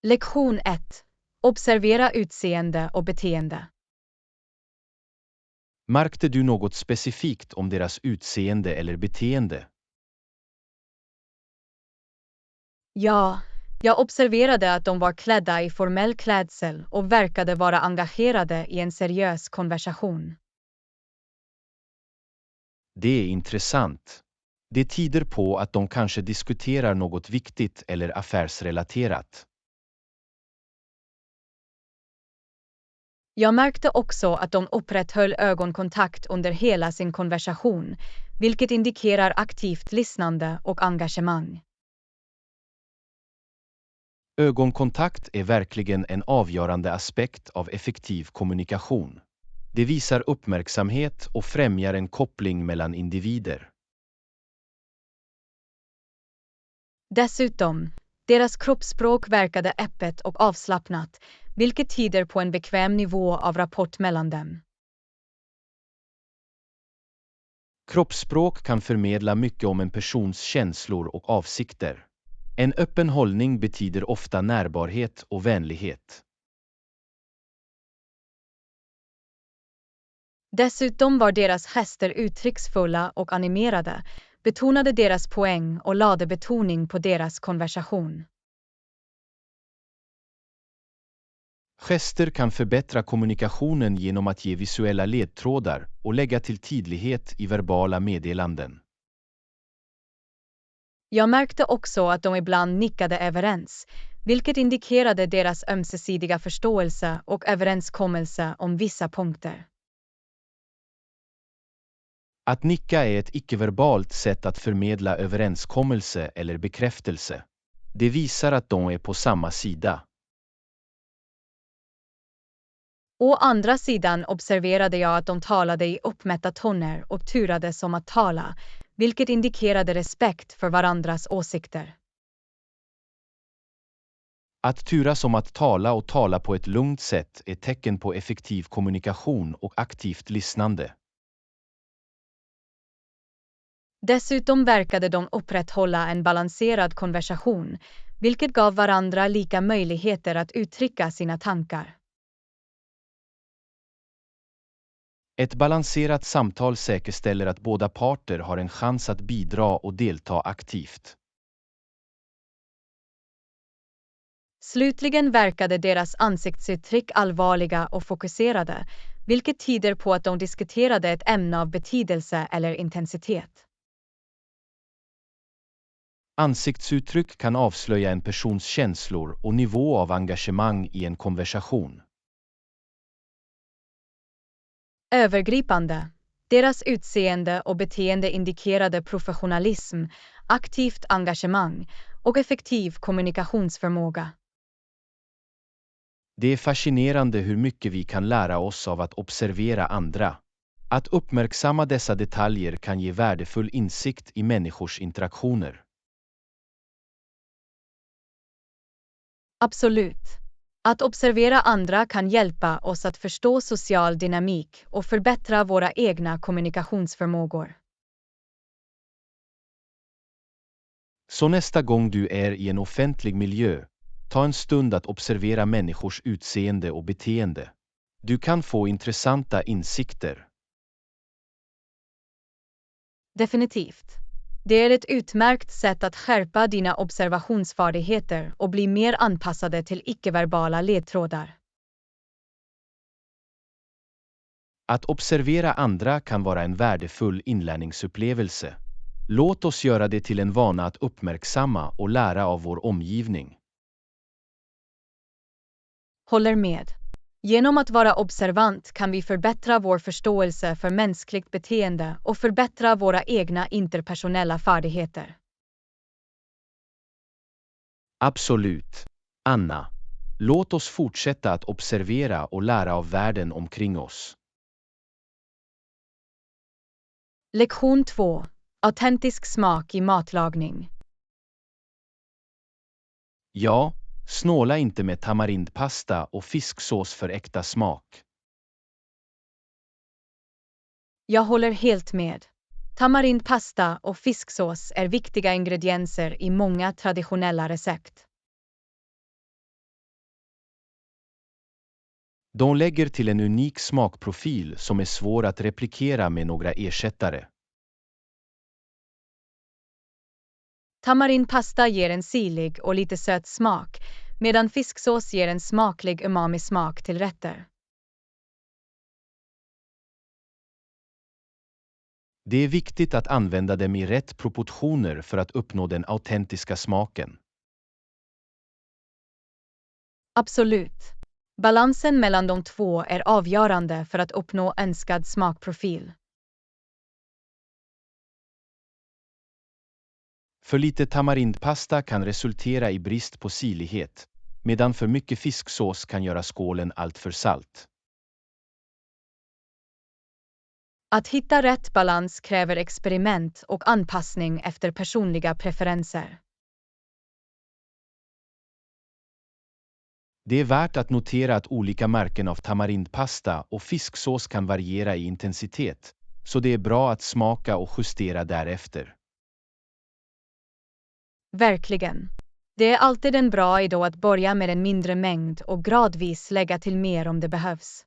Lektion 1. Observera utseende och beteende. Märkte du något specifikt om deras utseende eller beteende? Ja, jag observerade att de var klädda i formell klädsel och verkade vara engagerade i en seriös konversation. Det är intressant. Det tyder på att de kanske diskuterar något viktigt eller affärsrelaterat. Jag märkte också att de upprätthöll ögonkontakt under hela sin konversation, vilket indikerar aktivt lyssnande och engagemang. Ögonkontakt är verkligen en avgörande aspekt av effektiv kommunikation. Det visar uppmärksamhet och främjar en koppling mellan individer. Dessutom, deras kroppsspråk verkade öppet och avslappnat, vilket tyder på en bekväm nivå av rapport mellan dem. Kroppsspråk kan förmedla mycket om en persons känslor och avsikter. En öppen hållning betyder ofta närbarhet och vänlighet. Dessutom var deras gester uttrycksfulla och animerade, betonade deras poäng och lade betoning på deras konversation. Gester kan förbättra kommunikationen genom att ge visuella ledtrådar och lägga till tydlighet i verbala meddelanden. Jag märkte också att de ibland nickade överens, vilket indikerade deras ömsesidiga förståelse och överenskommelse om vissa punkter. Att nicka är ett icke-verbalt sätt att förmedla överenskommelse eller bekräftelse. Det visar att de är på samma sida. Å andra sidan observerade jag att de talade i uppmätta toner och turades om att tala, vilket indikerade respekt för varandras åsikter. Att turas om att tala och tala på ett lugnt sätt är tecken på effektiv kommunikation och aktivt lyssnande. Dessutom verkade de upprätthålla en balanserad konversation, vilket gav varandra lika möjligheter att uttrycka sina tankar. Ett balanserat samtal säkerställer att båda parter har en chans att bidra och delta aktivt. Slutligen verkade deras ansiktsuttryck allvarliga och fokuserade, vilket tyder på att de diskuterade ett ämne av betydelse eller intensitet. Ansiktsuttryck kan avslöja en persons känslor och nivå av engagemang i en konversation. Övergripande. Deras utseende och beteende indikerade professionalism, aktivt engagemang och effektiv kommunikationsförmåga. Det är fascinerande hur mycket vi kan lära oss av att observera andra. Att uppmärksamma dessa detaljer kan ge värdefull insikt i människors interaktioner. Absolut. Att observera andra kan hjälpa oss att förstå social dynamik och förbättra våra egna kommunikationsförmågor. Så nästa gång du är i en offentlig miljö, ta en stund att observera människors utseende och beteende. Du kan få intressanta insikter. Definitivt. Det är ett utmärkt sätt att skärpa dina observationsfärdigheter och bli mer anpassade till icke-verbala ledtrådar. Att observera andra kan vara en värdefull inlärningsupplevelse. Låt oss göra det till en vana att uppmärksamma och lära av vår omgivning. Håller med. Genom att vara observant kan vi förbättra vår förståelse för mänskligt beteende och förbättra våra egna interpersonella färdigheter. Absolut. Anna, låt oss fortsätta att observera och lära av världen omkring oss. Lektion 2. Autentisk smak i matlagning. Ja, snåla inte med tamarindpasta och fisksås för äkta smak. Jag håller helt med. Tamarindpasta och fisksås är viktiga ingredienser i många traditionella recept. De lägger till en unik smakprofil som är svår att replikera med några ersättare. Tamarindpasta ger en syrlig och lite söt smak, medan fisksås ger en smaklig umami-smak till rätter. Det är viktigt att använda dem i rätt proportioner för att uppnå den autentiska smaken. Absolut. Balansen mellan de två är avgörande för att uppnå önskad smakprofil. För lite tamarindpasta kan resultera i brist på syrlighet, medan för mycket fisksås kan göra skålen alltför salt. Att hitta rätt balans kräver experiment och anpassning efter personliga preferenser. Det är värt att notera att olika märken av tamarindpasta och fisksås kan variera i intensitet, så det är bra att smaka och justera därefter. Verkligen. Det är alltid en bra idé att börja med en mindre mängd och gradvis lägga till mer om det behövs.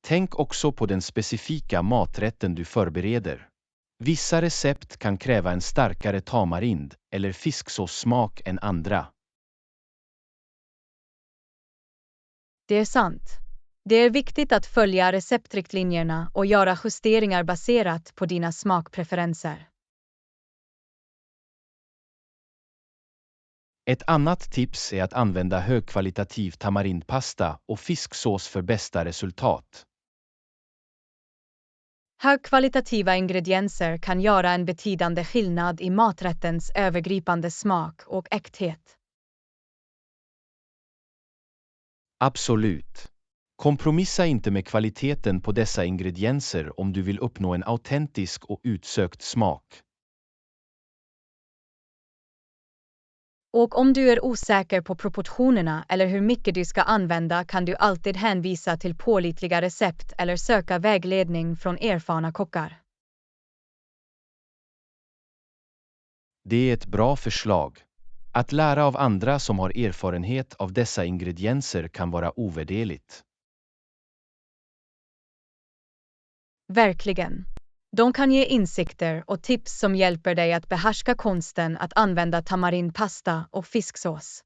Tänk också på den specifika maträtten du förbereder. Vissa recept kan kräva en starkare tamarind eller fisksåssmak än andra. Det är sant. Det är viktigt att följa receptriktlinjerna och göra justeringar baserat på dina smakpreferenser. Ett annat tips är att använda högkvalitativ tamarindpasta och fisksås för bästa resultat. Högkvalitativa ingredienser kan göra en betydande skillnad i maträttens övergripande smak och äkthet. Absolut. Kompromissa inte med kvaliteten på dessa ingredienser om du vill uppnå en autentisk och utsökt smak. Och om du är osäker på proportionerna eller hur mycket du ska använda kan du alltid hänvisa till pålitliga recept eller söka vägledning från erfarna kockar. Det är ett bra förslag. Att lära av andra som har erfarenhet av dessa ingredienser kan vara ovärderligt. Verkligen. De kan ge insikter och tips som hjälper dig att behärska konsten att använda tamarindpasta och fisksås.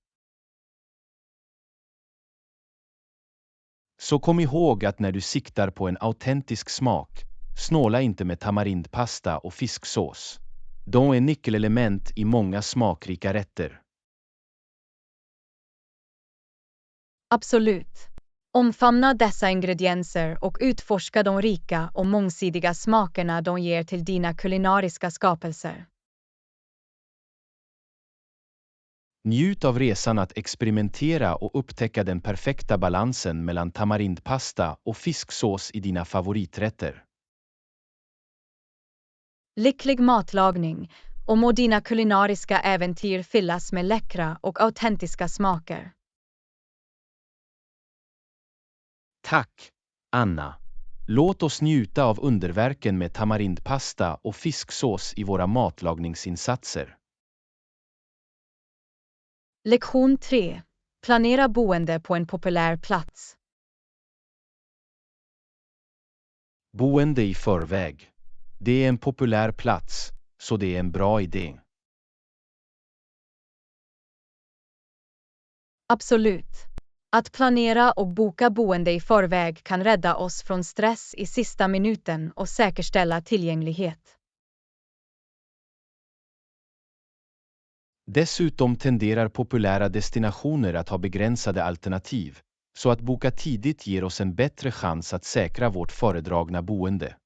Så kom ihåg att när du siktar på en autentisk smak, snåla inte med tamarindpasta och fisksås. De är nyckelelement i många smakrika rätter. Absolut. Omfamna dessa ingredienser och utforska de rika och mångsidiga smakerna de ger till dina kulinariska skapelser. Njut av resan att experimentera och upptäcka den perfekta balansen mellan tamarindpasta och fisksås i dina favoriträtter. Lycklig matlagning och må dina kulinariska äventyr fyllas med läckra och autentiska smaker. Tack, Anna. Låt oss njuta av underverken med tamarindpasta och fisksås i våra matlagningsinsatser. Lektion 3. Planera boende på en populär plats. Boende i förväg. Det är en populär plats, så det är en bra idé. Absolut. Att planera och boka boende i förväg kan rädda oss från stress i sista minuten och säkerställa tillgänglighet. Dessutom tenderar populära destinationer att ha begränsade alternativ, så att boka tidigt ger oss en bättre chans att säkra vårt föredragna boende.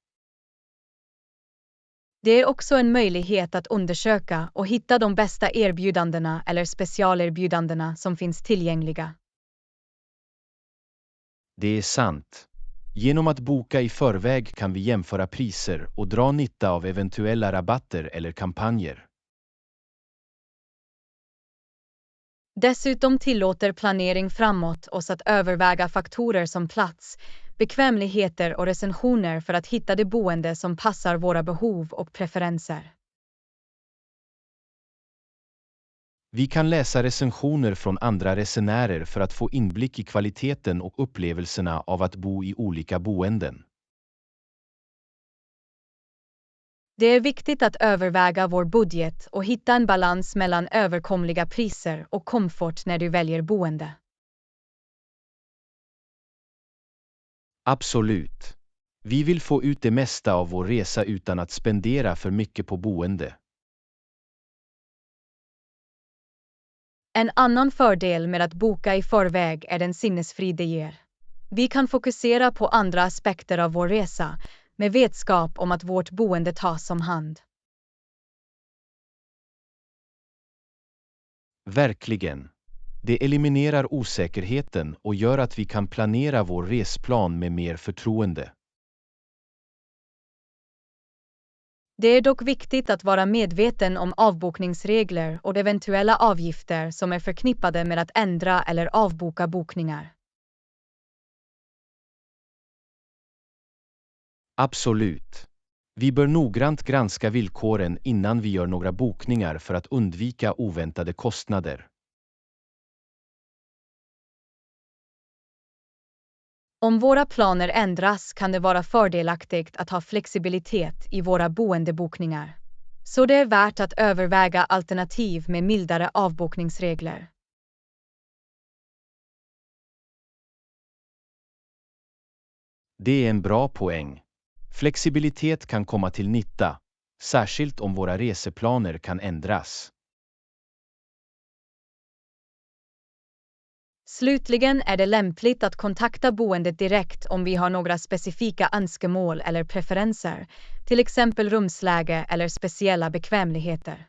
Det är också en möjlighet att undersöka och hitta de bästa erbjudandena eller specialerbjudandena som finns tillgängliga. Det är sant. Genom att boka i förväg kan vi jämföra priser och dra nytta av eventuella rabatter eller kampanjer. Dessutom tillåter planering framåt oss att överväga faktorer som plats, bekvämligheter och recensioner för att hitta det boende som passar våra behov och preferenser. Vi kan läsa recensioner från andra resenärer för att få inblick i kvaliteten och upplevelserna av att bo i olika boenden. Det är viktigt att överväga vår budget och hitta en balans mellan överkomliga priser och komfort när du väljer boende. Absolut. Vi vill få ut det mesta av vår resa utan att spendera för mycket på boende. En annan fördel med att boka i förväg är den sinnesfrid det ger. Vi kan fokusera på andra aspekter av vår resa, med vetskap om att vårt boende tas om hand. Verkligen. Det eliminerar osäkerheten och gör att vi kan planera vår resplan med mer förtroende. Det är dock viktigt att vara medveten om avbokningsregler och eventuella avgifter som är förknippade med att ändra eller avboka bokningar. Absolut. Vi bör noggrant granska villkoren innan vi gör några bokningar för att undvika oväntade kostnader. Om våra planer ändras kan det vara fördelaktigt att ha flexibilitet i våra boendebokningar. Så det är värt att överväga alternativ med mildare avbokningsregler. Det är en bra poäng. Flexibilitet kan komma till nytta, särskilt om våra reseplaner kan ändras. Slutligen är det lämpligt att kontakta boendet direkt om vi har några specifika önskemål eller preferenser, till exempel rumsläge eller speciella bekvämligheter.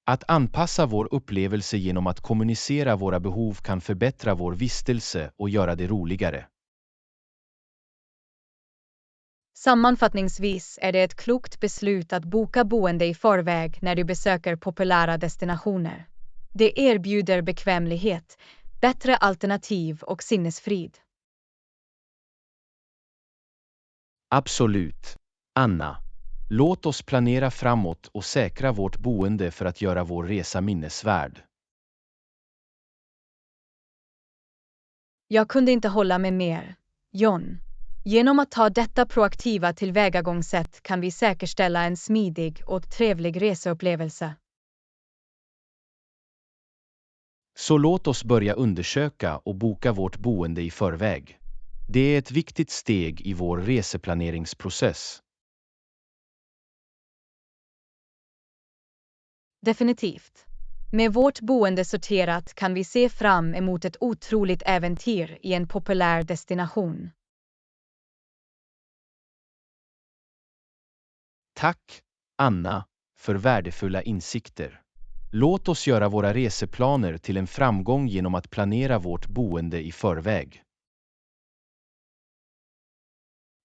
Att anpassa vår upplevelse genom att kommunicera våra behov kan förbättra vår vistelse och göra det roligare. Sammanfattningsvis är det ett klokt beslut att boka boende i förväg när du besöker populära destinationer. Det erbjuder bekvämlighet, bättre alternativ och sinnesfrid. Absolut. Anna, låt oss planera framåt och säkra vårt boende för att göra vår resa minnesvärd. Jag kunde inte hålla med mer, John. Genom att ta detta proaktiva tillvägagångssätt kan vi säkerställa en smidig och trevlig reseupplevelse. Så låt oss börja undersöka och boka vårt boende i förväg. Det är ett viktigt steg i vår reseplaneringsprocess. Definitivt. Med vårt boende sorterat kan vi se fram emot ett otroligt äventyr i en populär destination. Tack, Anna, för värdefulla insikter. Låt oss göra våra reseplaner till en framgång genom att planera vårt boende i förväg.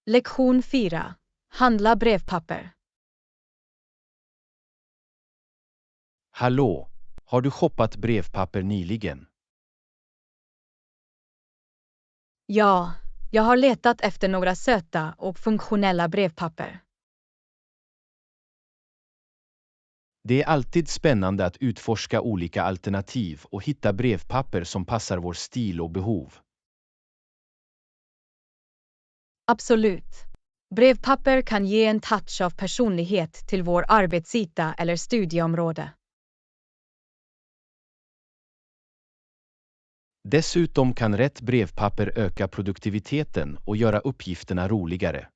Lektion 4. Handla brevpapper. Hallå, har du shoppat brevpapper nyligen? Ja, jag har letat efter några söta och funktionella brevpapper. Det är alltid spännande att utforska olika alternativ och hitta brevpapper som passar vår stil och behov. Absolut. Brevpapper kan ge en touch av personlighet till vår arbetsyta eller studieområde. Dessutom kan rätt brevpapper öka produktiviteten och göra uppgifterna roligare.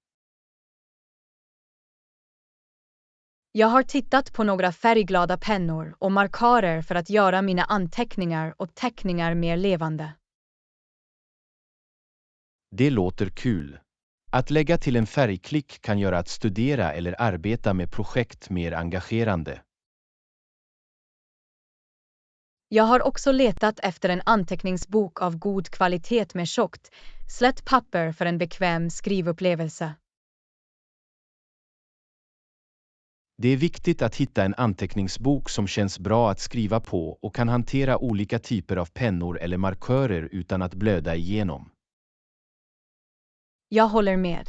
Jag har tittat på några färgglada pennor och markörer för att göra mina anteckningar och teckningar mer levande. Det låter kul. Att lägga till en färgklick kan göra att studera eller arbeta med projekt mer engagerande. Jag har också letat efter en anteckningsbok av god kvalitet med tjockt, slätt papper för en bekväm skrivupplevelse. Det är viktigt att hitta en anteckningsbok som känns bra att skriva på och kan hantera olika typer av pennor eller markörer utan att blöda igenom. Jag håller med.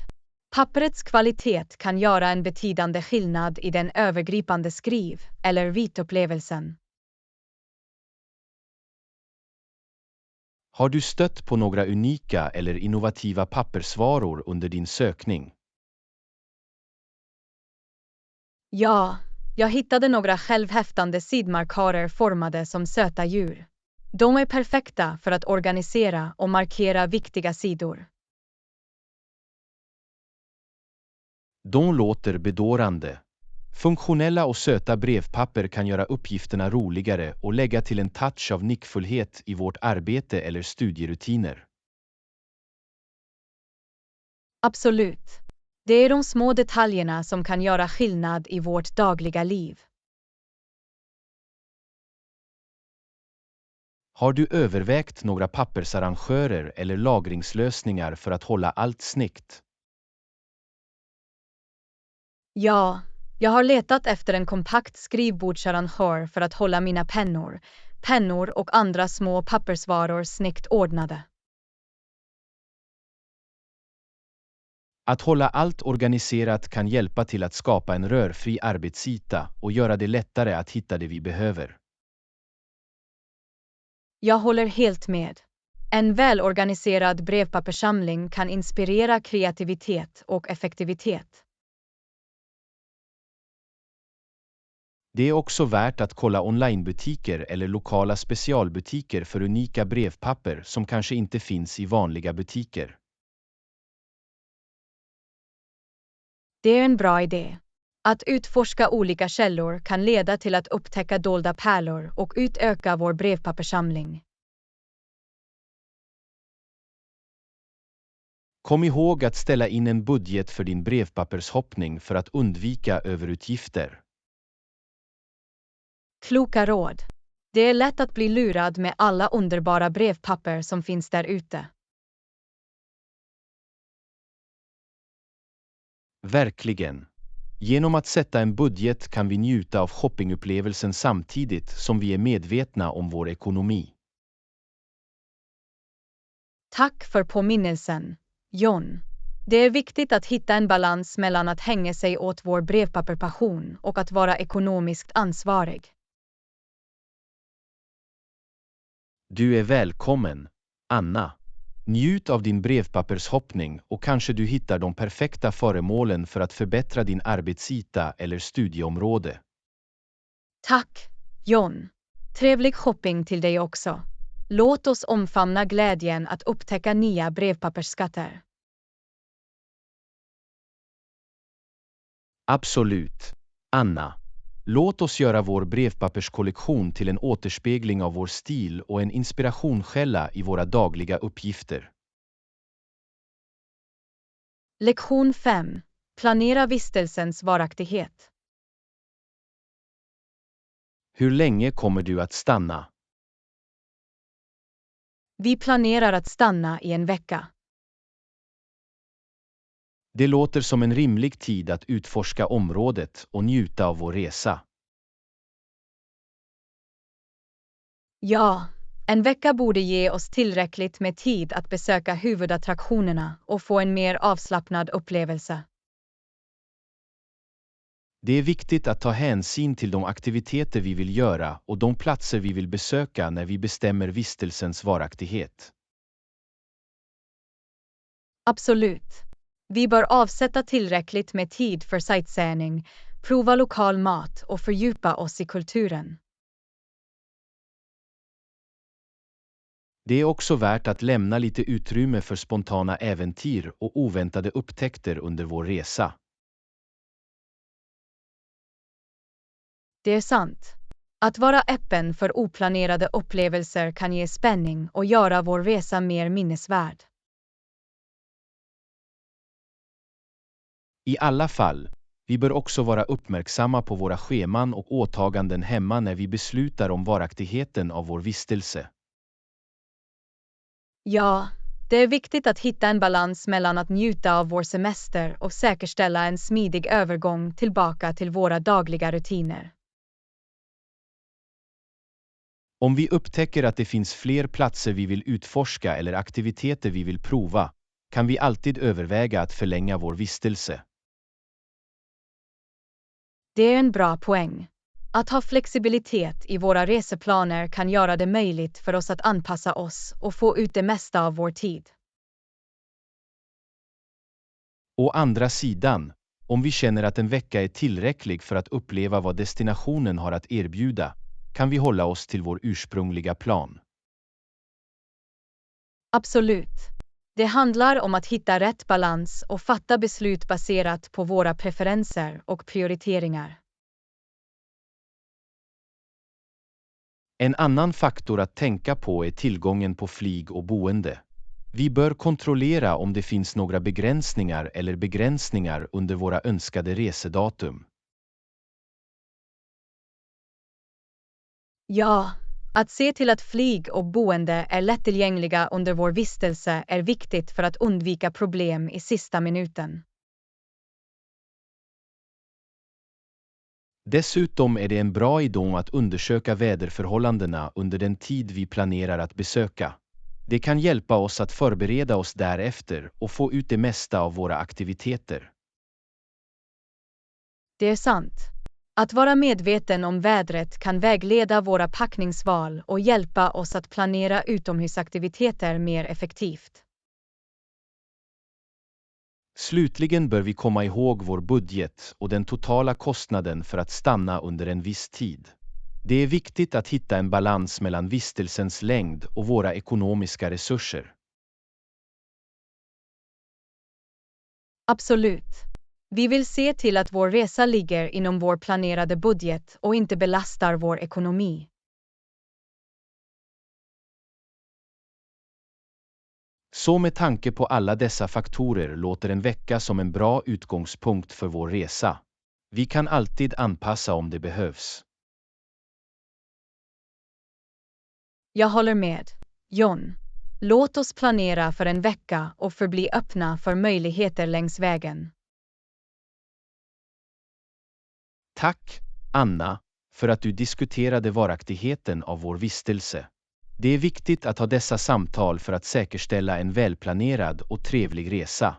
Papperets kvalitet kan göra en betydande skillnad i den övergripande eller ritupplevelsen. Har du stött på några unika eller innovativa pappersvaror under din sökning? Ja, jag hittade några självhäftande sidmarkörer formade som söta djur. De är perfekta för att organisera och markera viktiga sidor. De låter bedårande. Funktionella och söta brevpapper kan göra uppgifterna roligare och lägga till en touch av nickfullhet i vårt arbete eller studierutiner. Absolut. Det är de små detaljerna som kan göra skillnad i vårt dagliga liv. Har du övervägt några pappersarrangörer eller lagringslösningar för att hålla allt snyggt? Ja, jag har letat efter en kompakt skrivbordsarrangör för att hålla mina pennor och andra små pappersvaror snyggt ordnade. Att hålla allt organiserat kan hjälpa till att skapa en rörfri arbetsyta och göra det lättare att hitta det vi behöver. Jag håller helt med. En välorganiserad brevpapperssamling kan inspirera kreativitet och effektivitet. Det är också värt att kolla onlinebutiker eller lokala specialbutiker för unika brevpapper som kanske inte finns i vanliga butiker. Det är en bra idé. Att utforska olika källor kan leda till att upptäcka dolda pärlor och utöka vår brevpapperssamling. Kom ihåg att ställa in en budget för din brevpappershoppning för att undvika överutgifter. Kloka råd. Det är lätt att bli lurad med alla underbara brevpapper som finns där ute. Verkligen. Genom att sätta en budget kan vi njuta av shoppingupplevelsen samtidigt som vi är medvetna om vår ekonomi. Tack för påminnelsen, John. Det är viktigt att hitta en balans mellan att hänga sig åt vår brevpapperspassion och att vara ekonomiskt ansvarig. Du är välkommen, Anna. Njut av din brevpappershoppning och kanske du hittar de perfekta föremålen för att förbättra din arbetsyta eller studieområde. Tack, John. Trevlig shopping till dig också. Låt oss omfamna glädjen att upptäcka nya brevpappersskatter. Absolut, Anna. Låt oss göra vår brevpapperskollektion till en återspegling av vår stil och en inspirationskälla i våra dagliga uppgifter. Lektion 5. Planera vistelsens varaktighet. Hur länge kommer du att stanna? Vi planerar att stanna i en vecka. Det låter som en rimlig tid att utforska området och njuta av vår resa. Ja, en vecka borde ge oss tillräckligt med tid att besöka huvudattraktionerna och få en mer avslappnad upplevelse. Det är viktigt att ta hänsyn till de aktiviteter vi vill göra och de platser vi vill besöka när vi bestämmer vistelsens varaktighet. Absolut. Vi bör avsätta tillräckligt med tid för sightseeing, prova lokal mat och fördjupa oss i kulturen. Det är också värt att lämna lite utrymme för spontana äventyr och oväntade upptäckter under vår resa. Det är sant. Att vara öppen för oplanerade upplevelser kan ge spänning och göra vår resa mer minnesvärd. I alla fall, vi bör också vara uppmärksamma på våra scheman och åtaganden hemma när vi beslutar om varaktigheten av vår vistelse. Ja, det är viktigt att hitta en balans mellan att njuta av vår semester och säkerställa en smidig övergång tillbaka till våra dagliga rutiner. Om vi upptäcker att det finns fler platser vi vill utforska eller aktiviteter vi vill prova, kan vi alltid överväga att förlänga vår vistelse. Det är en bra poäng. Att ha flexibilitet i våra reseplaner kan göra det möjligt för oss att anpassa oss och få ut det mesta av vår tid. Å andra sidan, om vi känner att en vecka är tillräcklig för att uppleva vad destinationen har att erbjuda, kan vi hålla oss till vår ursprungliga plan. Absolut. Det handlar om att hitta rätt balans och fatta beslut baserat på våra preferenser och prioriteringar. En annan faktor att tänka på är tillgången på flyg och boende. Vi bör kontrollera om det finns några begränsningar under våra önskade resedatum. Ja, att se till att flyg och boende är lättillgängliga under vår vistelse är viktigt för att undvika problem i sista minuten. Dessutom är det en bra idé att undersöka väderförhållandena under den tid vi planerar att besöka. Det kan hjälpa oss att förbereda oss därefter och få ut det mesta av våra aktiviteter. Det är sant. Att vara medveten om vädret kan vägleda våra packningsval och hjälpa oss att planera utomhusaktiviteter mer effektivt. Slutligen bör vi komma ihåg vår budget och den totala kostnaden för att stanna under en viss tid. Det är viktigt att hitta en balans mellan vistelsens längd och våra ekonomiska resurser. Absolut. Vi vill se till att vår resa ligger inom vår planerade budget och inte belastar vår ekonomi. Så med tanke på alla dessa faktorer låter en vecka som en bra utgångspunkt för vår resa. Vi kan alltid anpassa om det behövs. Jag håller med, John. Låt oss planera för en vecka och förbli öppna för möjligheter längs vägen. Tack, Anna, för att du diskuterade varaktigheten av vår vistelse. Det är viktigt att ha dessa samtal för att säkerställa en välplanerad och trevlig resa.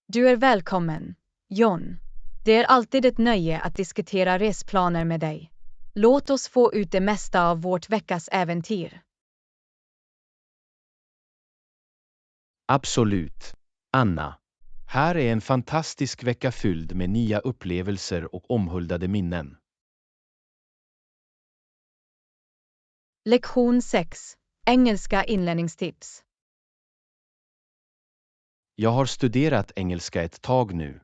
Du är välkommen, John. Det är alltid ett nöje att diskutera resplaner med dig. Låt oss få ut det mesta av vårt veckas äventyr. Absolut, Anna. Här är en fantastisk vecka fylld med nya upplevelser och omhuldade minnen. Lektion 6. Engelska inlärningstips. Jag har studerat engelska ett tag nu.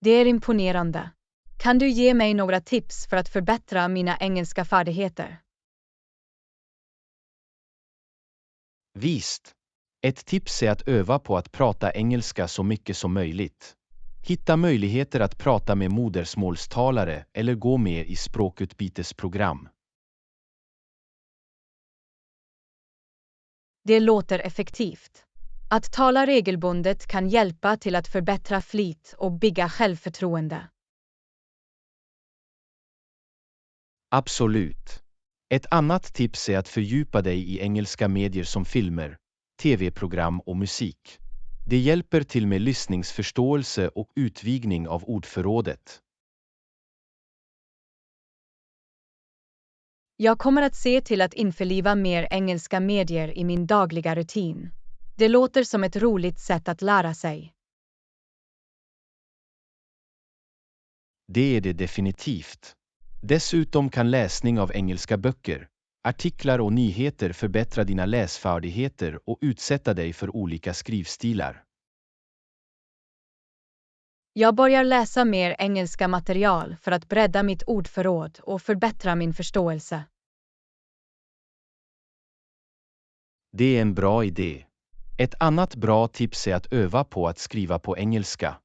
Det är imponerande. Kan du ge mig några tips för att förbättra mina engelska färdigheter? Visst. Ett tips är att öva på att prata engelska så mycket som möjligt. Hitta möjligheter att prata med modersmålstalare eller gå med i språkutbytesprogram. Det låter effektivt. Att tala regelbundet kan hjälpa till att förbättra flit och bygga självförtroende. Absolut. Ett annat tips är att fördjupa dig i engelska medier som filmer, tv-program och musik. Det hjälper till med lyssningsförståelse och utvidgning av ordförrådet. Jag kommer att se till att införliva mer engelska medier i min dagliga rutin. Det låter som ett roligt sätt att lära sig. Det är det definitivt. Dessutom kan läsning av engelska böcker, artiklar och nyheter förbättra dina läsfärdigheter och utsätta dig för olika skrivstilar. Jag börjar läsa mer engelska material för att bredda mitt ordförråd och förbättra min förståelse. Det är en bra idé. Ett annat bra tips är att öva på att skriva på engelska.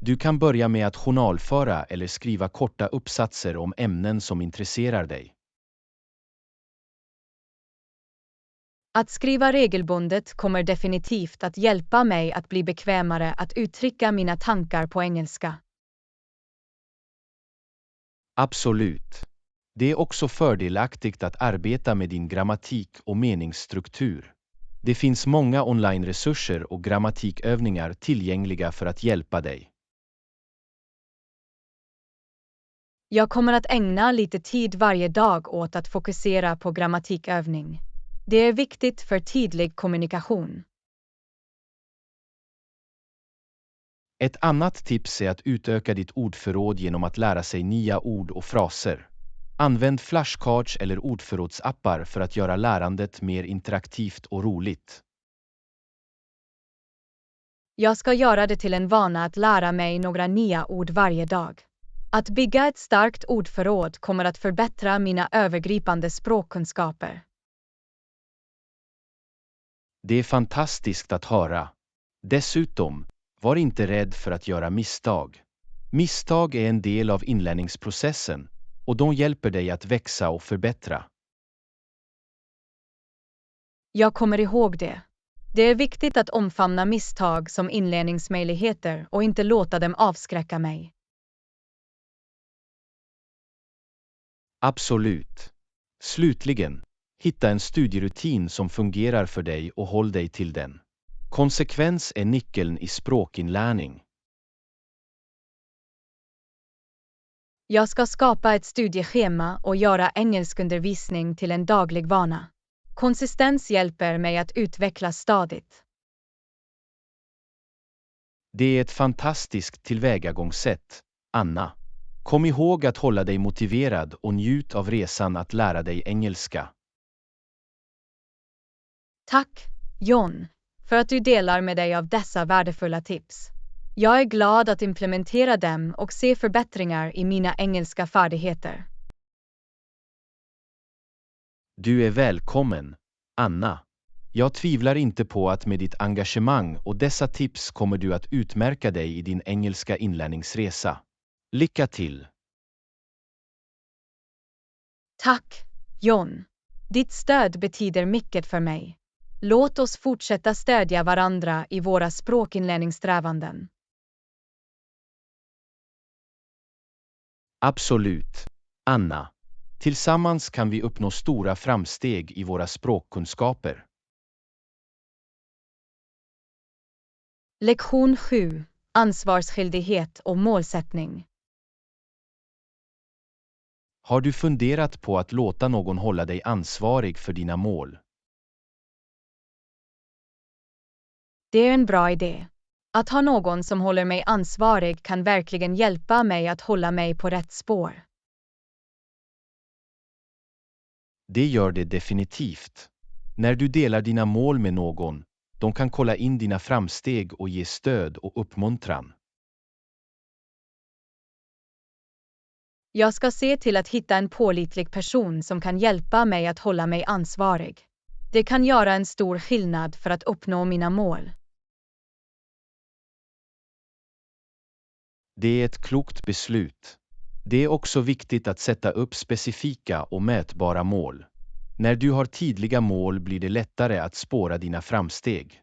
Du kan börja med att journalföra eller skriva korta uppsatser om ämnen som intresserar dig. Att skriva regelbundet kommer definitivt att hjälpa mig att bli bekvämare att uttrycka mina tankar på engelska. Absolut. Det är också fördelaktigt att arbeta med din grammatik och meningsstruktur. Det finns många online-resurser och grammatikövningar tillgängliga för att hjälpa dig. Jag kommer att ägna lite tid varje dag åt att fokusera på grammatikövning. Det är viktigt för tydlig kommunikation. Ett annat tips är att utöka ditt ordförråd genom att lära sig nya ord och fraser. Använd flashcards eller ordförrådsappar för att göra lärandet mer interaktivt och roligt. Jag ska göra det till en vana att lära mig några nya ord varje dag. Att bygga ett starkt ordförråd kommer att förbättra mina övergripande språkkunskaper. Det är fantastiskt att höra. Dessutom, var inte rädd för att göra misstag. Misstag är en del av inlärningsprocessen och de hjälper dig att växa och förbättra. Jag kommer ihåg det. Det är viktigt att omfamna misstag som inlärningsmöjligheter och inte låta dem avskräcka mig. Absolut. Slutligen, hitta en studierutin som fungerar för dig och håll dig till den. Konsekvens är nyckeln i språkinlärning. Jag ska skapa ett studieschema och göra engelskundervisning till en daglig vana. Konsistens hjälper mig att utvecklas stadigt. Det är ett fantastiskt tillvägagångssätt, Anna. Kom ihåg att hålla dig motiverad och njut av resan att lära dig engelska. Tack, John, för att du delar med dig av dessa värdefulla tips. Jag är glad att implementera dem och se förbättringar i mina engelska färdigheter. Du är välkommen, Anna. Jag tvivlar inte på att med ditt engagemang och dessa tips kommer du att utmärka dig i din engelska inlärningsresa. Lycka till! Tack, John. Ditt stöd betyder mycket för mig. Låt oss fortsätta stödja varandra i våra språkinlärningssträvanden. Absolut, Anna. Tillsammans kan vi uppnå stora framsteg i våra språkkunskaper. Lektion 7. Ansvarsskyldighet och målsättning. Har du funderat på att låta någon hålla dig ansvarig för dina mål? Det är en bra idé. Att ha någon som håller mig ansvarig kan verkligen hjälpa mig att hålla mig på rätt spår. Det gör det definitivt. När du delar dina mål med någon, de kan kolla in dina framsteg och ge stöd och uppmuntran. Jag ska se till att hitta en pålitlig person som kan hjälpa mig att hålla mig ansvarig. Det kan göra en stor skillnad för att uppnå mina mål. Det är ett klokt beslut. Det är också viktigt att sätta upp specifika och mätbara mål. När du har tydliga mål blir det lättare att spåra dina framsteg.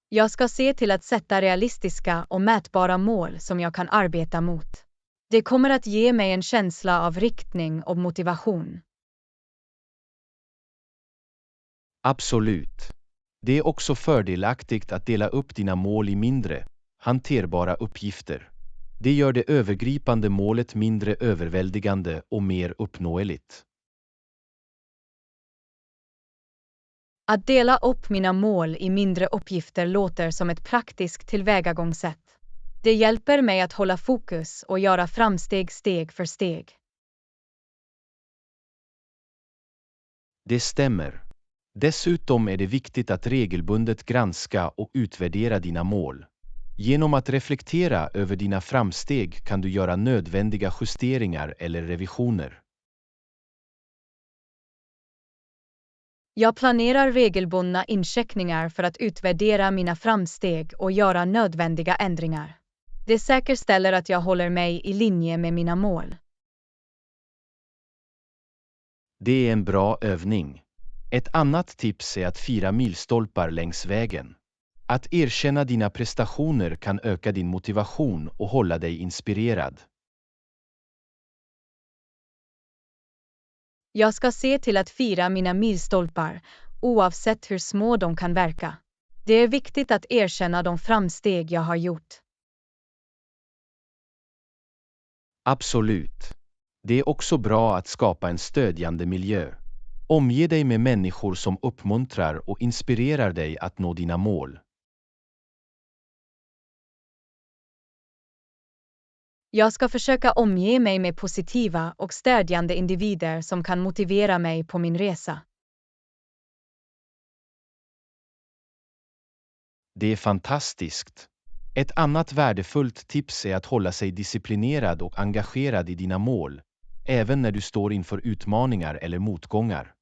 Jag ska se till att sätta realistiska och mätbara mål som jag kan arbeta mot. Det kommer att ge mig en känsla av riktning och motivation. Absolut. Det är också fördelaktigt att dela upp dina mål i mindre, hanterbara uppgifter. Det gör det övergripande målet mindre överväldigande och mer uppnåeligt. Att dela upp mina mål i mindre uppgifter låter som ett praktiskt tillvägagångssätt. Det hjälper mig att hålla fokus och göra framsteg steg för steg. Det stämmer. Dessutom är det viktigt att regelbundet granska och utvärdera dina mål. Genom att reflektera över dina framsteg kan du göra nödvändiga justeringar eller revisioner. Jag planerar regelbundna incheckningar för att utvärdera mina framsteg och göra nödvändiga ändringar. Det säkerställer att jag håller mig i linje med mina mål. Det är en bra övning. Ett annat tips är att fira milstolpar längs vägen. Att erkänna dina prestationer kan öka din motivation och hålla dig inspirerad. Jag ska se till att fira mina milstolpar, oavsett hur små de kan verka. Det är viktigt att erkänna de framsteg jag har gjort. Absolut. Det är också bra att skapa en stödjande miljö. Omge dig med människor som uppmuntrar och inspirerar dig att nå dina mål. Jag ska försöka omge mig med positiva och stödjande individer som kan motivera mig på min resa. Det är fantastiskt. Ett annat värdefullt tips är att hålla sig disciplinerad och engagerad i dina mål, även när du står inför utmaningar eller motgångar.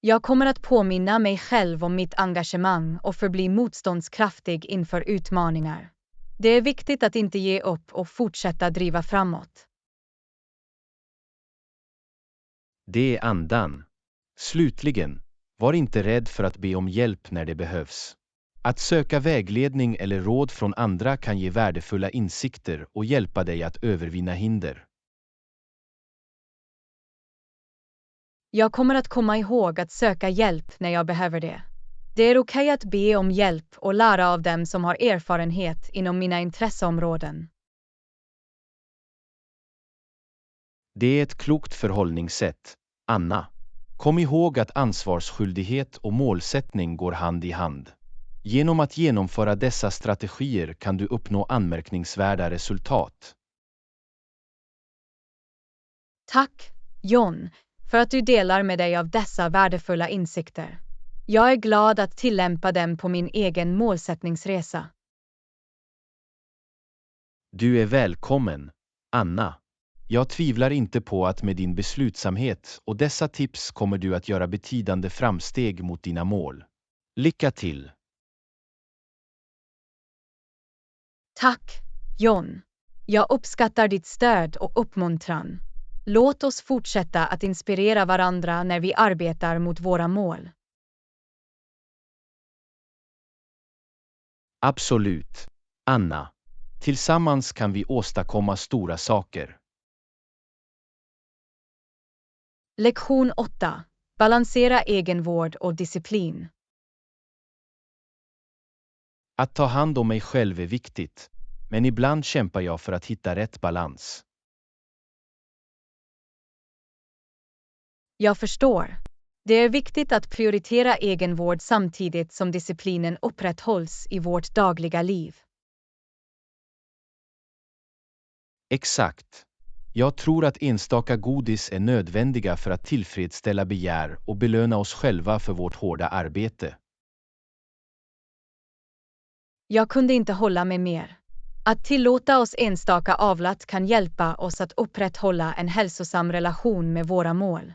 Jag kommer att påminna mig själv om mitt engagemang och förbli motståndskraftig inför utmaningar. Det är viktigt att inte ge upp och fortsätta driva framåt. Det är andan. Slutligen, var inte rädd för att be om hjälp när det behövs. Att söka vägledning eller råd från andra kan ge värdefulla insikter och hjälpa dig att övervinna hinder. Jag kommer att komma ihåg att söka hjälp när jag behöver det. Det är okej att be om hjälp och lära av dem som har erfarenhet inom mina intresseområden. Det är ett klokt förhållningssätt, Anna. Kom ihåg att ansvarsskyldighet och målsättning går hand i hand. Genom att genomföra dessa strategier kan du uppnå anmärkningsvärda resultat. Tack, John, för att du delar med dig av dessa värdefulla insikter. Jag är glad att tillämpa dem på min egen målsättningsresa. Du är välkommen, Anna. Jag tvivlar inte på att med din beslutsamhet och dessa tips kommer du att göra betydande framsteg mot dina mål. Lycka till! Tack, John. Jag uppskattar ditt stöd och uppmuntran. Låt oss fortsätta att inspirera varandra när vi arbetar mot våra mål. Absolut, Anna. Tillsammans kan vi åstadkomma stora saker. Lektion 8. Balansera egenvård och disciplin. Att ta hand om mig själv är viktigt, men ibland kämpar jag för att hitta rätt balans. Jag förstår. Det är viktigt att prioritera egenvård samtidigt som disciplinen upprätthålls i vårt dagliga liv. Exakt. Jag tror att enstaka godis är nödvändiga för att tillfredsställa begär och belöna oss själva för vårt hårda arbete. Jag kunde inte hålla med mer. Att tillåta oss enstaka avlat kan hjälpa oss att upprätthålla en hälsosam relation med våra mål.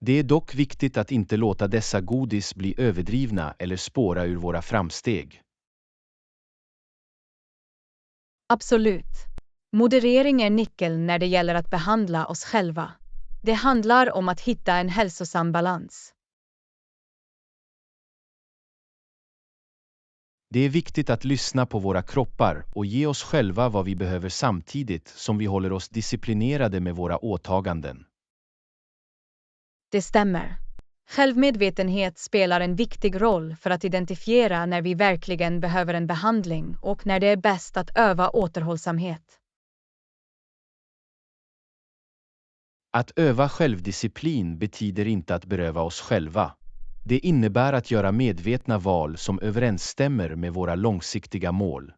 Det är dock viktigt att inte låta dessa godis bli överdrivna eller spåra ur våra framsteg. Absolut. Moderering är nyckeln när det gäller att behandla oss själva. Det handlar om att hitta en hälsosam balans. Det är viktigt att lyssna på våra kroppar och ge oss själva vad vi behöver samtidigt som vi håller oss disciplinerade med våra åtaganden. Det stämmer. Självmedvetenhet spelar en viktig roll för att identifiera när vi verkligen behöver en behandling och när det är bäst att öva återhållsamhet. Att öva självdisciplin betyder inte att beröva oss själva. Det innebär att göra medvetna val som överensstämmer med våra långsiktiga mål.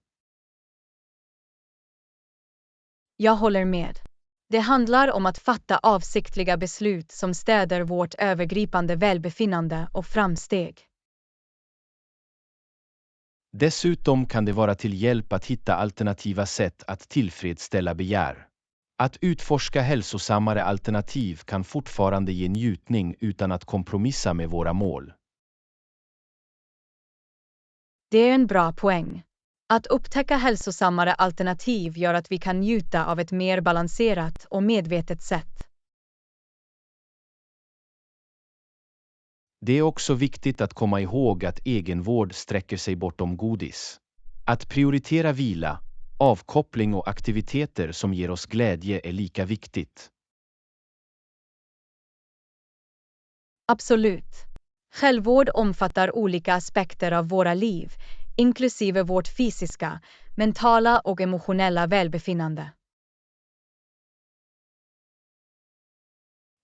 Jag håller med. Det handlar om att fatta avsiktliga beslut som stöder vårt övergripande välbefinnande och framsteg. Dessutom kan det vara till hjälp att hitta alternativa sätt att tillfredsställa begär. Att utforska hälsosammare alternativ kan fortfarande ge njutning utan att kompromissa med våra mål. Det är en bra poäng. Att upptäcka hälsosammare alternativ gör att vi kan njuta av ett mer balanserat och medvetet sätt. Det är också viktigt att komma ihåg att egenvård sträcker sig bortom godis. Att prioritera vila, avkoppling och aktiviteter som ger oss glädje är lika viktigt. Absolut. Självvård omfattar olika aspekter av våra liv, inklusive vårt fysiska, mentala och emotionella välbefinnande.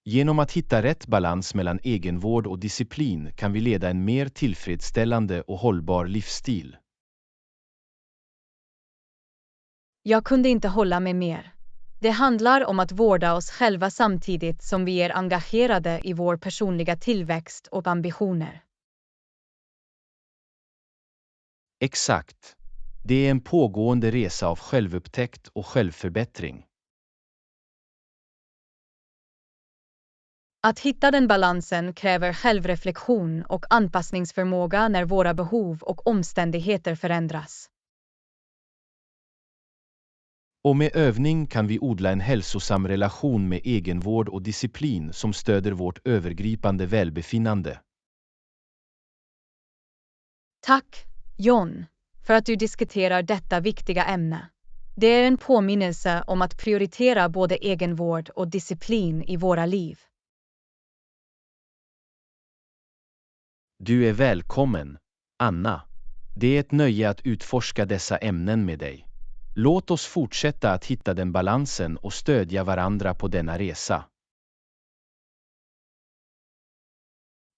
Genom att hitta rätt balans mellan egenvård och disciplin kan vi leda en mer tillfredsställande och hållbar livsstil. Jag kunde inte hålla med mer. Det handlar om att vårda oss själva samtidigt som vi är engagerade i vår personliga tillväxt och ambitioner. Exakt. Det är en pågående resa av självupptäckt och självförbättring. Att hitta den balansen kräver självreflektion och anpassningsförmåga när våra behov och omständigheter förändras. Och med övning kan vi odla en hälsosam relation med egenvård och disciplin som stöder vårt övergripande välbefinnande. Tack, John, för att du diskuterar detta viktiga ämne. Det är en påminnelse om att prioritera både egenvård och disciplin i våra liv. Du är välkommen, Anna. Det är ett nöje att utforska dessa ämnen med dig. Låt oss fortsätta att hitta den balansen och stödja varandra på denna resa.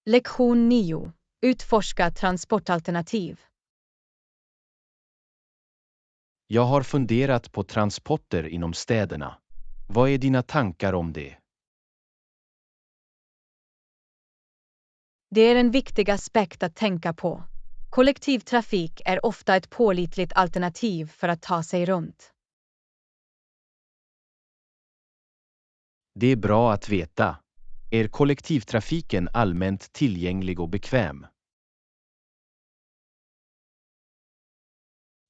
Lektion 9. Utforska transportalternativ. Jag har funderat på transporter inom städerna. Vad är dina tankar om det? Det är en viktig aspekt att tänka på. Kollektivtrafik är ofta ett pålitligt alternativ för att ta sig runt. Det är bra att veta. Är kollektivtrafiken allmänt tillgänglig och bekväm?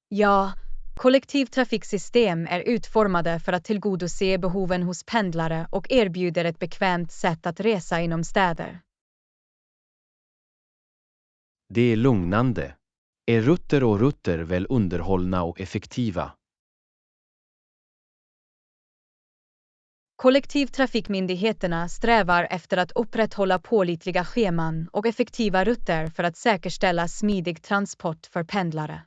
Ja, kollektivtrafiksystem är utformade för att tillgodose behoven hos pendlare och erbjuder ett bekvämt sätt att resa inom städer. Det är lugnande. Är rutter och rutter väl underhållna och effektiva? Kollektivtrafikmyndigheterna strävar efter att upprätthålla pålitliga scheman och effektiva rutter för att säkerställa smidig transport för pendlare.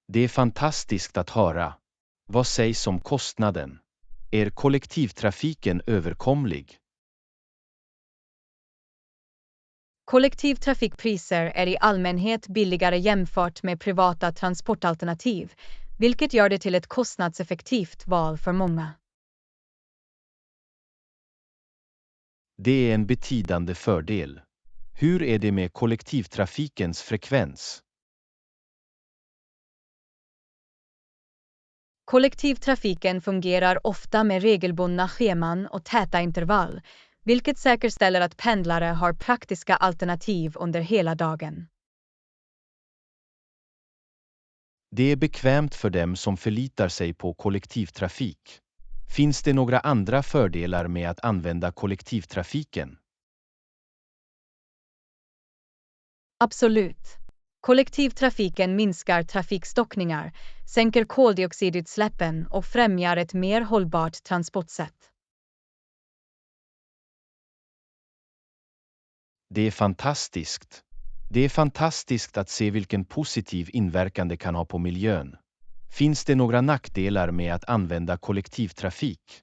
Det är fantastiskt att höra. Vad sägs om kostnaden? Är kollektivtrafiken överkomlig? Kollektivtrafikpriser är i allmänhet billigare jämfört med privata transportalternativ, vilket gör det till ett kostnadseffektivt val för många. Det är en betydande fördel. Hur är det med kollektivtrafikens frekvens? Kollektivtrafiken fungerar ofta med regelbundna scheman och täta intervall, vilket säkerställer att pendlare har praktiska alternativ under hela dagen. Det är bekvämt för dem som förlitar sig på kollektivtrafik. Finns det några andra fördelar med att använda kollektivtrafiken? Absolut. Kollektivtrafiken minskar trafikstockningar, sänker koldioxidutsläppen och främjar ett mer hållbart transportsätt. Det är fantastiskt. Det är fantastiskt att se vilken positiv inverkan det kan ha på miljön. Finns det några nackdelar med att använda kollektivtrafik?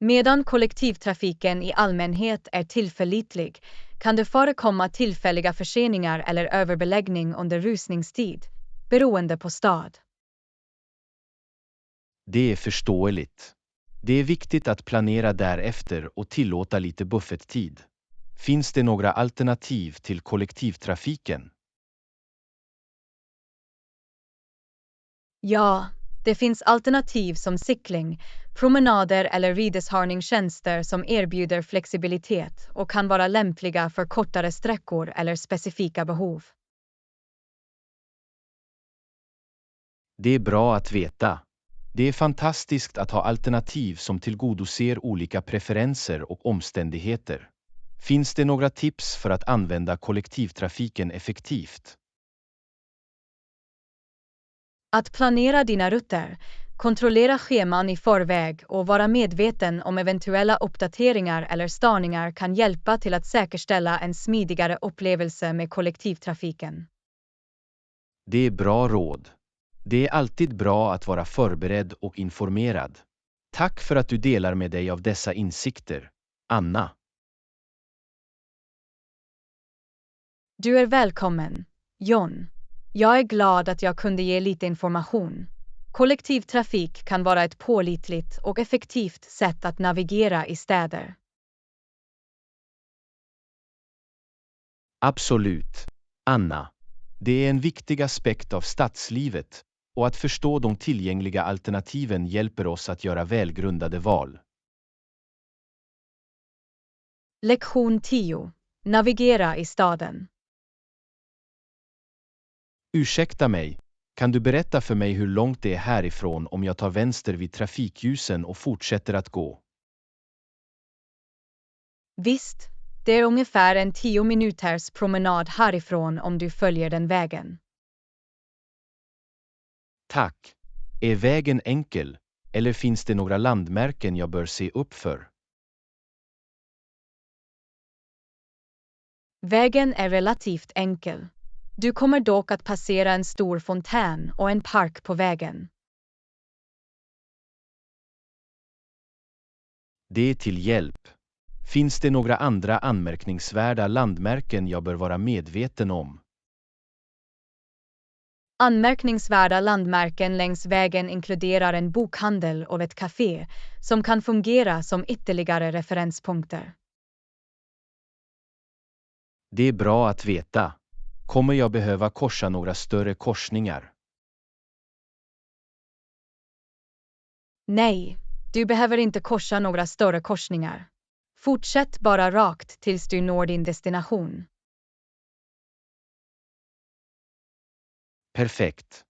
Medan kollektivtrafiken i allmänhet är tillförlitlig, kan det förekomma tillfälliga förseningar eller överbeläggning under rusningstid, beroende på stad. Det är förståeligt. Det är viktigt att planera därefter och tillåta lite bufferttid. Finns det några alternativ till kollektivtrafiken? Ja, det finns alternativ som cykling, promenader eller rideshörningstjänster som erbjuder flexibilitet och kan vara lämpliga för kortare sträckor eller specifika behov. Det är bra att veta. Det är fantastiskt att ha alternativ som tillgodoser olika preferenser och omständigheter. Finns det några tips för att använda kollektivtrafiken effektivt? Att planera dina rutter, kontrollera scheman i förväg och vara medveten om eventuella uppdateringar eller störningar kan hjälpa till att säkerställa en smidigare upplevelse med kollektivtrafiken. Det är bra råd. Det är alltid bra att vara förberedd och informerad. Tack för att du delar med dig av dessa insikter, Anna. Du är välkommen, John. Jag är glad att jag kunde ge lite information. Kollektivtrafik kan vara ett pålitligt och effektivt sätt att navigera i städer. Absolut, Anna. Det är en viktig aspekt av stadslivet, och att förstå de tillgängliga alternativen hjälper oss att göra välgrundade val. Lektion 10. Navigera i staden. Ursäkta mig, kan du berätta för mig hur långt det är härifrån om jag tar vänster vid trafikljusen och fortsätter att gå? Visst, det är ungefär en 10 minuters promenad härifrån om du följer den vägen. Tack. Är vägen enkel, eller finns det några landmärken jag bör se upp för? Vägen är relativt enkel. Du kommer dock att passera en stor fontän och en park på vägen. Det är till hjälp. Finns det några andra anmärkningsvärda landmärken jag bör vara medveten om? Anmärkningsvärda landmärken längs vägen inkluderar en bokhandel och ett café som kan fungera som ytterligare referenspunkter. Det är bra att veta. Kommer jag behöva korsa några större korsningar? Nej, du behöver inte korsa några större korsningar. Fortsätt bara rakt tills du når din destination. Perfekt.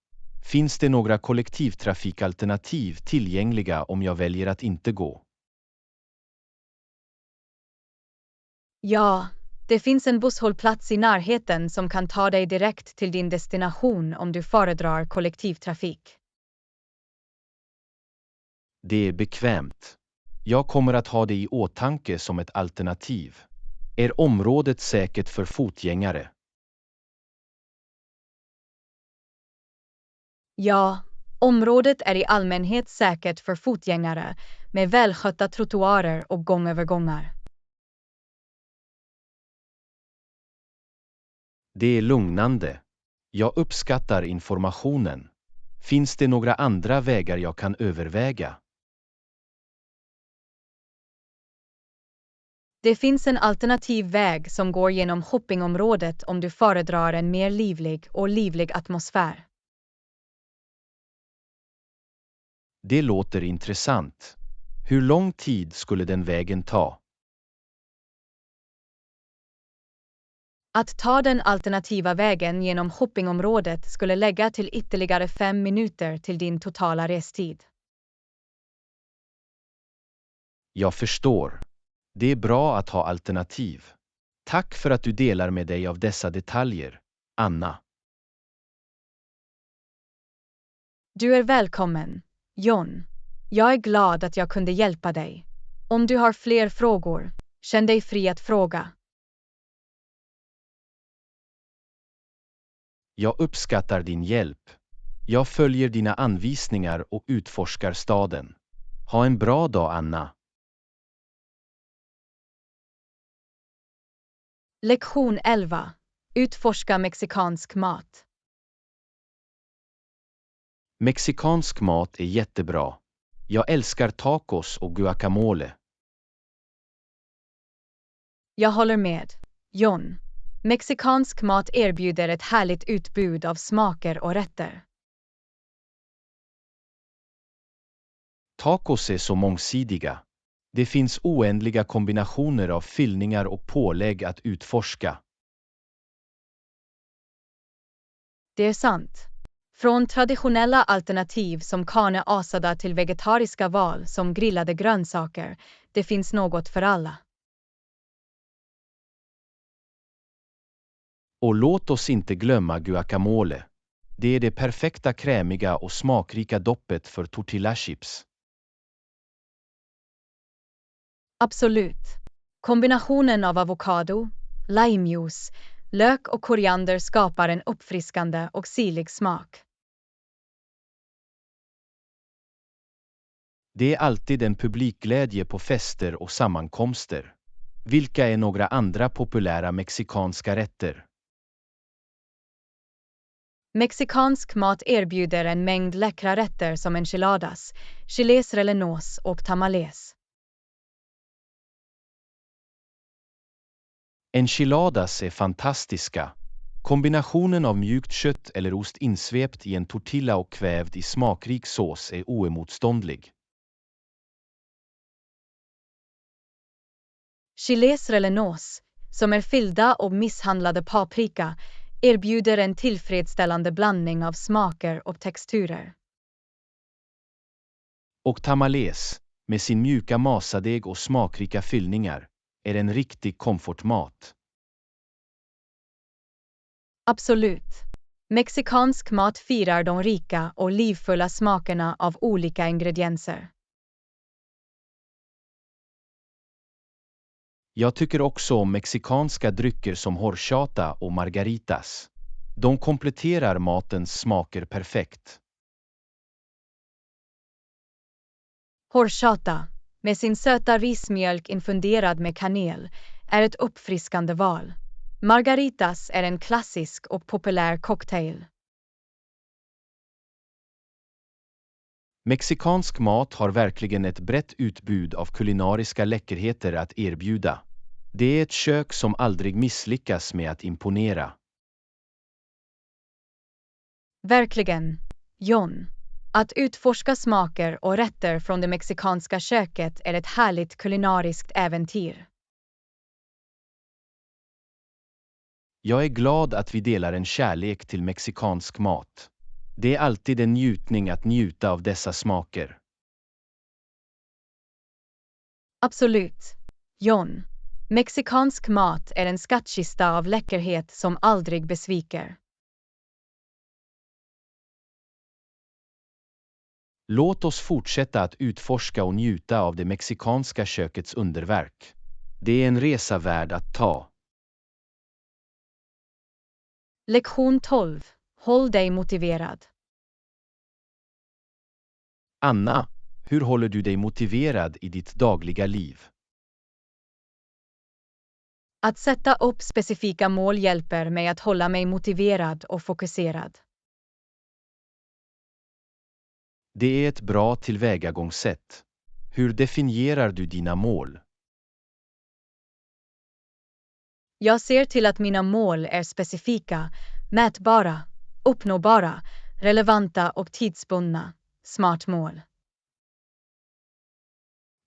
Finns det några kollektivtrafikalternativ tillgängliga om jag väljer att inte gå? Ja, det finns en busshållplats i närheten som kan ta dig direkt till din destination om du föredrar kollektivtrafik. Det är bekvämt. Jag kommer att ha det i åtanke som ett alternativ. Är området säkert för fotgängare? Ja, området är i allmänhet säkert för fotgängare med välskötta trottoarer och gångövergångar. Det är lugnande. Jag uppskattar informationen. Finns det några andra vägar jag kan överväga? Det finns en alternativ väg som går genom shoppingområdet om du föredrar en mer livlig atmosfär. Det låter intressant. Hur lång tid skulle den vägen ta? Att ta den alternativa vägen genom shoppingområdet skulle lägga till ytterligare 5 minuter till din totala restid. Jag förstår. Det är bra att ha alternativ. Tack för att du delar med dig av dessa detaljer, Anna. Du är välkommen, John. Jag är glad att jag kunde hjälpa dig. Om du har fler frågor, känn dig fri att fråga. Jag uppskattar din hjälp. Jag följer dina anvisningar och utforskar staden. Ha en bra dag, Anna. Lektion 11. Utforska mexikansk mat. Mexikansk mat är jättebra. Jag älskar tacos och guacamole. Jag håller med, John. Mexikansk mat erbjuder ett härligt utbud av smaker och rätter. Tacos är så mångsidiga. Det finns oändliga kombinationer av fyllningar och pålägg att utforska. Det är sant. Från traditionella alternativ som carne asada till vegetariska val som grillade grönsaker, det finns något för alla. Och låt oss inte glömma guacamole. Det är det perfekta krämiga och smakrika doppet för tortillachips. Absolut. Kombinationen av avokado, limejuice, lök och koriander skapar en uppfriskande och syrlig smak. Det är alltid en publikglädje på fester och sammankomster. Vilka är några andra populära mexikanska rätter? Mexikansk mat erbjuder en mängd läckra rätter som enchiladas, chiles rellenos och tamales. Enchiladas är fantastiska. Kombinationen av mjukt kött eller ost insvept i en tortilla och kvävd i smakrik sås är oemotståndlig. Chiles rellenos, som är fyllda av misshandlade paprika, erbjuder en tillfredsställande blandning av smaker och texturer. Och tamales, med sin mjuka masadeg och smakrika fyllningar, är en riktig komfortmat. Absolut. Mexikansk mat firar de rika och livfulla smakerna av olika ingredienser. Jag tycker också om mexikanska drycker som horchata och margaritas. De kompletterar matens smaker perfekt. Horchata, med sin söta rismjölk infunderad med kanel, är ett uppfriskande val. Margaritas är en klassisk och populär cocktail. Mexikansk mat har verkligen ett brett utbud av kulinariska läckerheter att erbjuda. Det är ett kök som aldrig misslyckas med att imponera. Verkligen, John. Att utforska smaker och rätter från det mexikanska köket är ett härligt kulinariskt äventyr. Jag är glad att vi delar en kärlek till mexikansk mat. Det är alltid en njutning att njuta av dessa smaker. Absolut, John. Mexikansk mat är en skattkista av läckerhet som aldrig besviker. Låt oss fortsätta att utforska och njuta av det mexikanska kökets underverk. Det är en resa värd att ta. Lektion 12. Håll dig motiverad. Anna, hur håller du dig motiverad i ditt dagliga liv? Att sätta upp specifika mål hjälper mig att hålla mig motiverad och fokuserad. Det är ett bra tillvägagångssätt. Hur definierar du dina mål? Jag ser till att mina mål är specifika, mätbara, uppnåbara, relevanta och tidsbundna. Smart mål.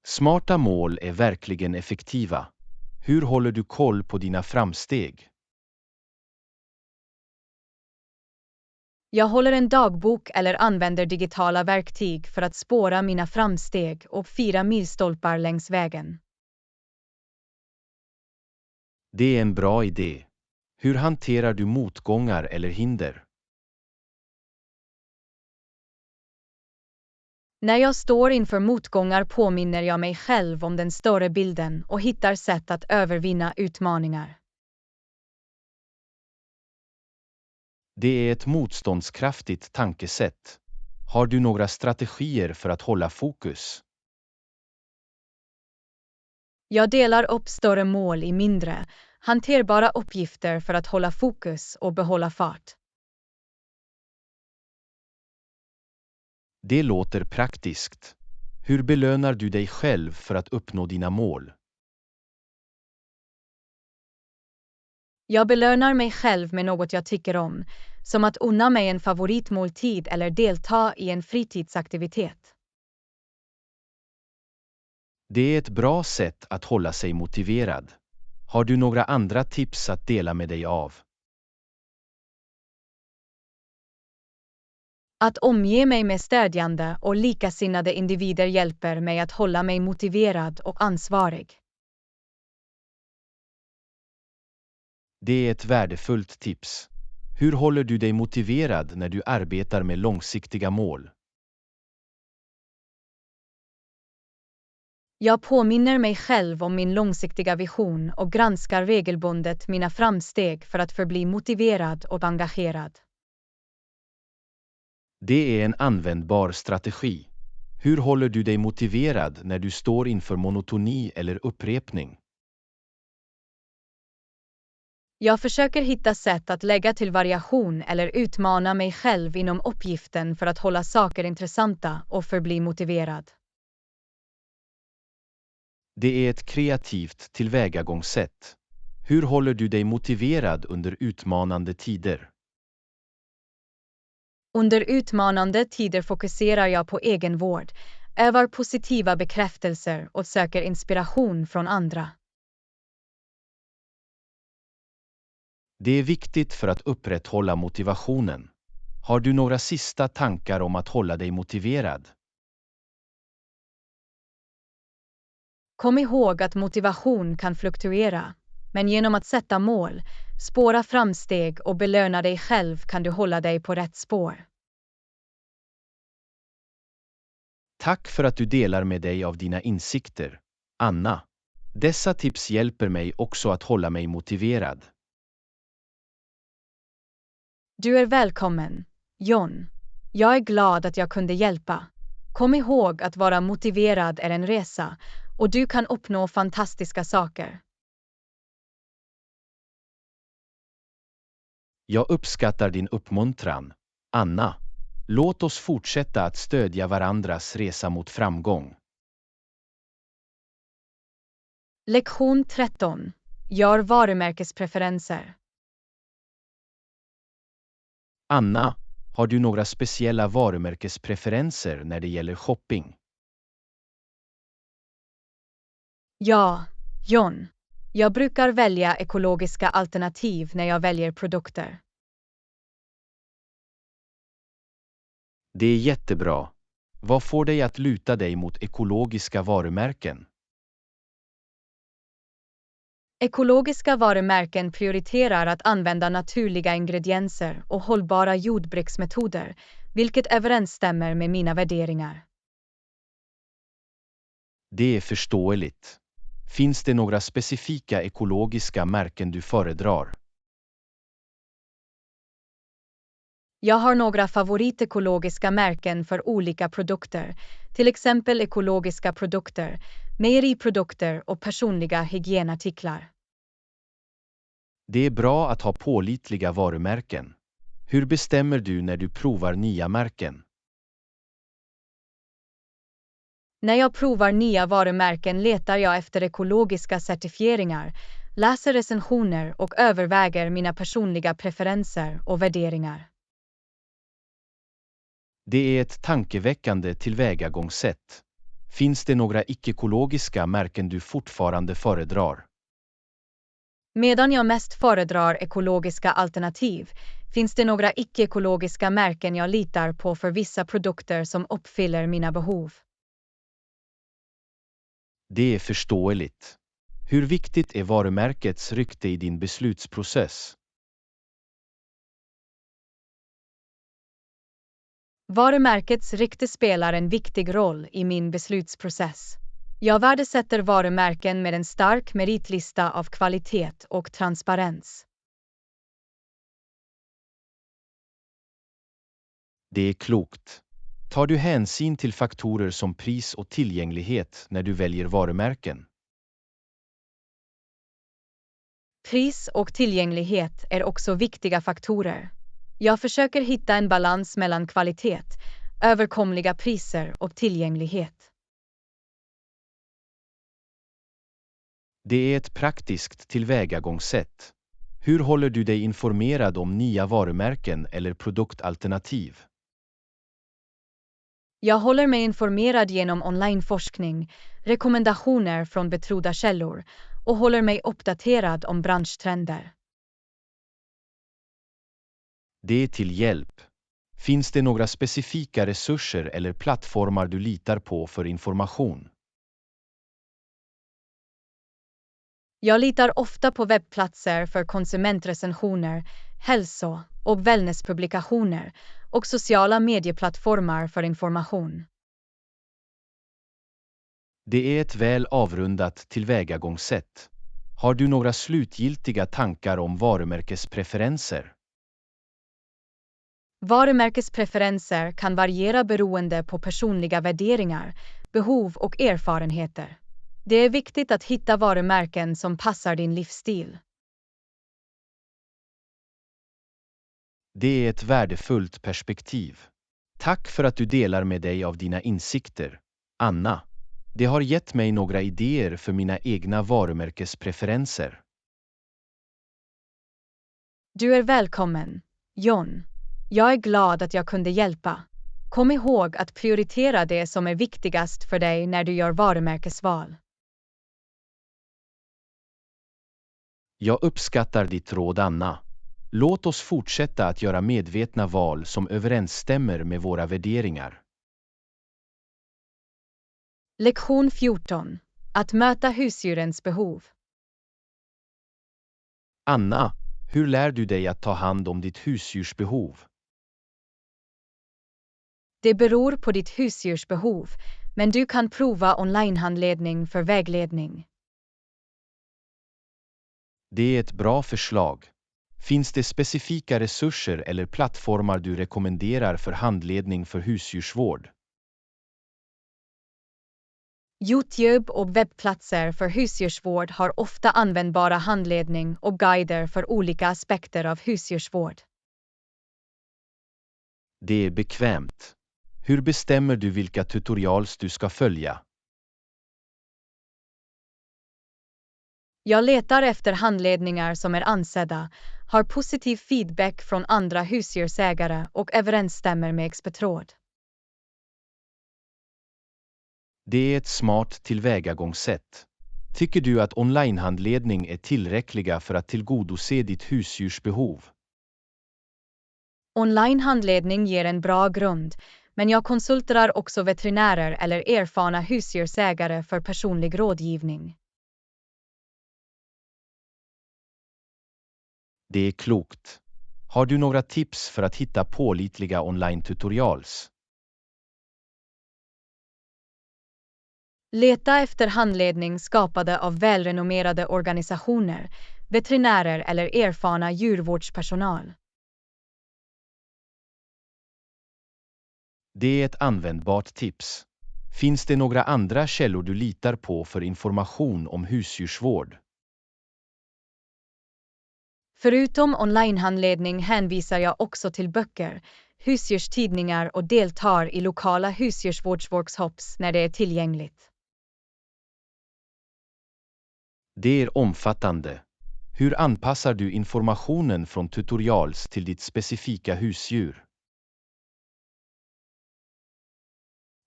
Smarta mål är verkligen effektiva. Hur håller du koll på dina framsteg? Jag håller en dagbok eller använder digitala verktyg för att spåra mina framsteg och fira milstolpar längs vägen. Det är en bra idé. Hur hanterar du motgångar eller hinder? När jag står inför motgångar påminner jag mig själv om den större bilden och hittar sätt att övervinna utmaningar. Det är ett motståndskraftigt tankesätt. Har du några strategier för att hålla fokus? Jag delar upp större mål i mindre, hanterbara uppgifter för att hålla fokus och behålla fart. Det låter praktiskt. Hur belönar du dig själv för att uppnå dina mål? Jag belönar mig själv med något jag tycker om, som att unna mig en favoritmåltid eller delta i en fritidsaktivitet. Det är ett bra sätt att hålla sig motiverad. Har du några andra tips att dela med dig av? Att omge mig med stödjande och likasinnade individer hjälper mig att hålla mig motiverad och ansvarig. Det är ett värdefullt tips. Hur håller du dig motiverad när du arbetar med långsiktiga mål? Jag påminner mig själv om min långsiktiga vision och granskar regelbundet mina framsteg för att förbli motiverad och engagerad. Det är en användbar strategi. Hur håller du dig motiverad när du står inför monotoni eller upprepning? Jag försöker hitta sätt att lägga till variation eller utmana mig själv inom uppgiften för att hålla saker intressanta och förbli motiverad. Det är ett kreativt tillvägagångssätt. Hur håller du dig motiverad under utmanande tider? Under utmanande tider fokuserar jag på egenvård, övar positiva bekräftelser och söker inspiration från andra. Det är viktigt för att upprätthålla motivationen. Har du några sista tankar om att hålla dig motiverad? Kom ihåg att motivation kan fluktuera, men genom att sätta mål, spåra framsteg och belöna dig själv kan du hålla dig på rätt spår. Tack för att du delar med dig av dina insikter, Anna. Dessa tips hjälper mig också att hålla mig motiverad. Du är välkommen, John. Jag är glad att jag kunde hjälpa. Kom ihåg att vara motiverad är en resa, och du kan uppnå fantastiska saker. Jag uppskattar din uppmuntran, Anna. Låt oss fortsätta att stödja varandras resa mot framgång. Lektion 13. Gör varumärkespreferenser. Anna, har du några speciella varumärkespreferenser när det gäller shopping? Ja, John. Jag brukar välja ekologiska alternativ när jag väljer produkter. Det är jättebra. Vad får dig att luta dig mot ekologiska varumärken? Ekologiska varumärken prioriterar att använda naturliga ingredienser och hållbara jordbruksmetoder, vilket överensstämmer med mina värderingar. Det är förståeligt. Finns det några specifika ekologiska märken du föredrar? Jag har några favoritekologiska märken för olika produkter, till exempel ekologiska produkter, mejeriprodukter och personliga hygienartiklar. Det är bra att ha pålitliga varumärken. Hur bestämmer du när du provar nya märken? När jag provar nya varumärken letar jag efter ekologiska certifieringar, läser recensioner och överväger mina personliga preferenser och värderingar. Det är ett tankeväckande tillvägagångssätt. Finns det några icke-ekologiska märken du fortfarande föredrar? Medan jag mest föredrar ekologiska alternativ, finns det några icke-ekologiska märken jag litar på för vissa produkter som uppfyller mina behov. Det är förståeligt. Hur viktigt är varumärkets rykte i din beslutsprocess? Varumärkets rykte spelar en viktig roll i min beslutsprocess. Jag värdesätter varumärken med en stark meritlista av kvalitet och transparens. Det är klokt. Tar du hänsyn till faktorer som pris och tillgänglighet när du väljer varumärken? Pris och tillgänglighet är också viktiga faktorer. Jag försöker hitta en balans mellan kvalitet, överkomliga priser och tillgänglighet. Det är ett praktiskt tillvägagångssätt. Hur håller du dig informerad om nya varumärken eller produktalternativ? Jag håller mig informerad genom onlineforskning, rekommendationer från betrodda källor och håller mig uppdaterad om branschtrender. Det är till hjälp. Finns det några specifika resurser eller plattformar du litar på för information? Jag litar ofta på webbplatser för konsumentrecensioner, hälso- och wellnesspublikationer och sociala medieplattformar för information. Det är ett väl avrundat tillvägagångssätt. Har du några slutgiltiga tankar om varumärkespreferenser? Varumärkespreferenser kan variera beroende på personliga värderingar, behov och erfarenheter. Det är viktigt att hitta varumärken som passar din livsstil. Det är ett värdefullt perspektiv. Tack för att du delar med dig av dina insikter, Anna. Det har gett mig några idéer för mina egna varumärkespreferenser. Du är välkommen, John. Jag är glad att jag kunde hjälpa. Kom ihåg att prioritera det som är viktigast för dig när du gör varumärkesval. Jag uppskattar ditt råd, Anna. Låt oss fortsätta att göra medvetna val som överensstämmer med våra värderingar. Lektion 14. Att möta husdjurens behov. Anna, hur lär du dig att ta hand om ditt husdjurs behov? Det beror på ditt husdjurs behov, men du kan prova onlinehandledning för vägledning. Det är ett bra förslag. Finns det specifika resurser eller plattformar du rekommenderar för handledning för husdjursvård? YouTube och webbplatser för husdjursvård har ofta användbara handledning och guider för olika aspekter av husdjursvård. Det är bekvämt. Hur bestämmer du vilka tutorials du ska följa? Jag letar efter handledningar som är ansedda, har positiv feedback från andra husdjursägare och överensstämmer med expertråd. Det är ett smart tillvägagångssätt. Tycker du att onlinehandledning är tillräckliga för att tillgodose ditt husdjurs behov? Onlinehandledning ger en bra grund, men jag konsulterar också veterinärer eller erfarna husdjursägare för personlig rådgivning. Det är klokt. Har du några tips för att hitta pålitliga online-tutorials? Leta efter handledning skapade av välrenommerade organisationer, veterinärer eller erfarna djurvårdspersonal. Det är ett användbart tips. Finns det några andra källor du litar på för information om husdjursvård? Förutom onlinehandledning hänvisar jag också till böcker, husdjurstidningar och deltar i lokala husdjursvårdsworkshops när det är tillgängligt. Det är omfattande. Hur anpassar du informationen från tutorials till ditt specifika husdjur?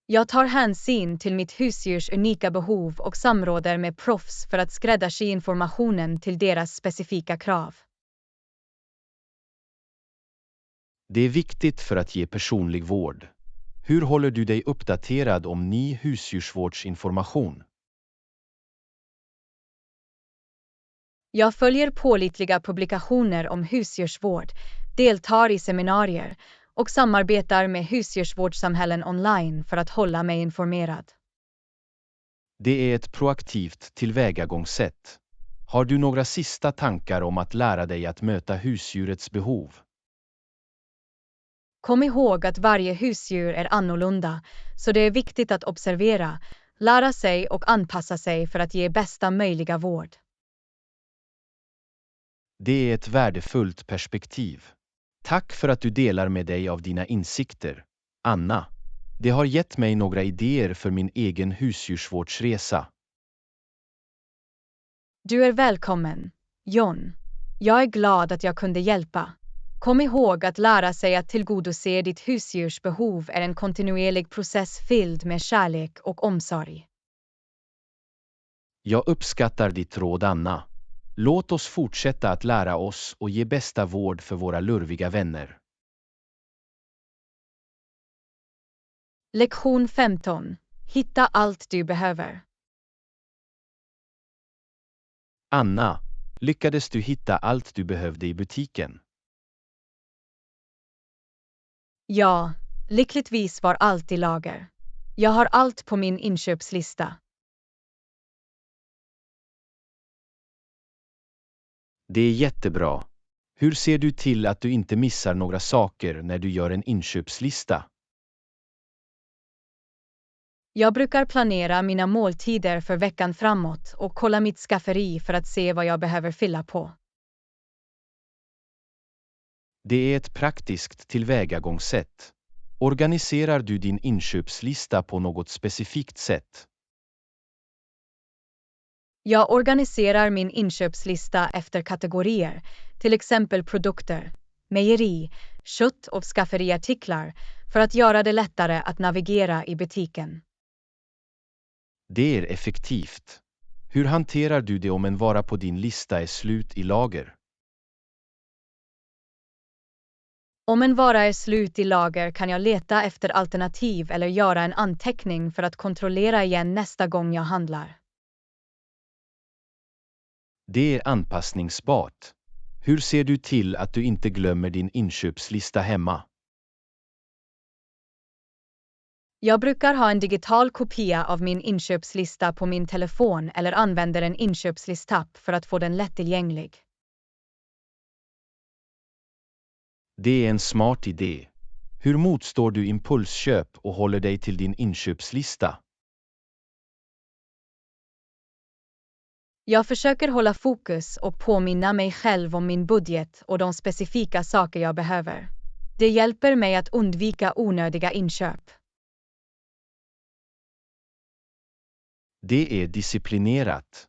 Jag tar hänsyn till mitt husdjurs unika behov och samråder med proffs för att skräddarsy informationen till deras specifika krav. Det är viktigt för att ge personlig vård. Hur håller du dig uppdaterad om ny husdjursvårdsinformation? Jag följer pålitliga publikationer om husdjursvård, deltar i seminarier och samarbetar med husdjursvårdssamhällen online för att hålla mig informerad. Det är ett proaktivt tillvägagångssätt. Har du några sista tankar om att lära dig att möta husdjurets behov? Kom ihåg att varje husdjur är annorlunda, så det är viktigt att observera, lära sig och anpassa sig för att ge bästa möjliga vård. Det är ett värdefullt perspektiv. Tack för att du delar med dig av dina insikter, Anna. Det har gett mig några idéer för min egen husdjursvårdsresa. Du är välkommen, John. Jag är glad att jag kunde hjälpa. Kom ihåg att lära sig att tillgodose ditt husdjurs behov är en kontinuerlig process fylld med kärlek och omsorg. Jag uppskattar ditt råd, Anna. Låt oss fortsätta att lära oss och ge bästa vård för våra lurviga vänner. Lektion 15. Hitta allt du behöver. Anna, lyckades du hitta allt du behövde i butiken? Ja, lyckligtvis var allt i lager. Jag har allt på min inköpslista. Det är jättebra. Hur ser du till att du inte missar några saker när du gör en inköpslista? Jag brukar planera mina måltider för veckan framåt och kolla mitt skafferi för att se vad jag behöver fylla på. Det är ett praktiskt tillvägagångssätt. Organiserar du din inköpslista på något specifikt sätt? Jag organiserar min inköpslista efter kategorier, till exempel produkter, mejeri, kött och skafferiartiklar, för att göra det lättare att navigera i butiken. Det är effektivt. Hur hanterar du det om en vara på din lista är slut i lager? Om en vara är slut i lager kan jag leta efter alternativ eller göra en anteckning för att kontrollera igen nästa gång jag handlar. Det är anpassningsbart. Hur ser du till att du inte glömmer din inköpslista hemma? Jag brukar ha en digital kopia av min inköpslista på min telefon eller använder en inköpslistapp för att få den lättillgänglig. Det är en smart idé. Hur motstår du impulsköp och håller dig till din inköpslista? Jag försöker hålla fokus och påminna mig själv om min budget och de specifika saker jag behöver. Det hjälper mig att undvika onödiga inköp. Det är disciplinerat.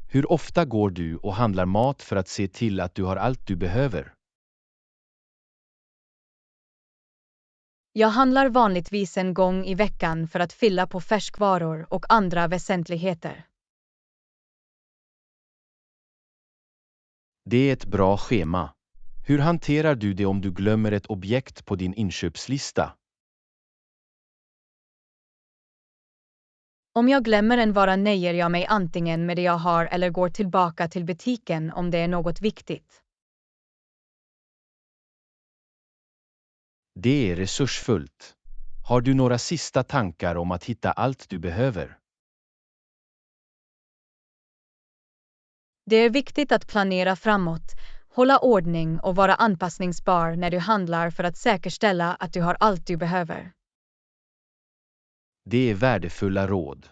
Hur ofta går du och handlar mat för att se till att du har allt du behöver? Jag handlar vanligtvis en gång i veckan för att fylla på färskvaror och andra väsentligheter. Det är ett bra schema. Hur hanterar du det om du glömmer ett objekt på din inköpslista? Om jag glömmer en vara nöjer jag mig antingen med det jag har eller går tillbaka till butiken om det är något viktigt. Det är resursfullt. Har du några sista tankar om att hitta allt du behöver? Det är viktigt att planera framåt, hålla ordning och vara anpassningsbar när du handlar för att säkerställa att du har allt du behöver. Det är värdefulla råd.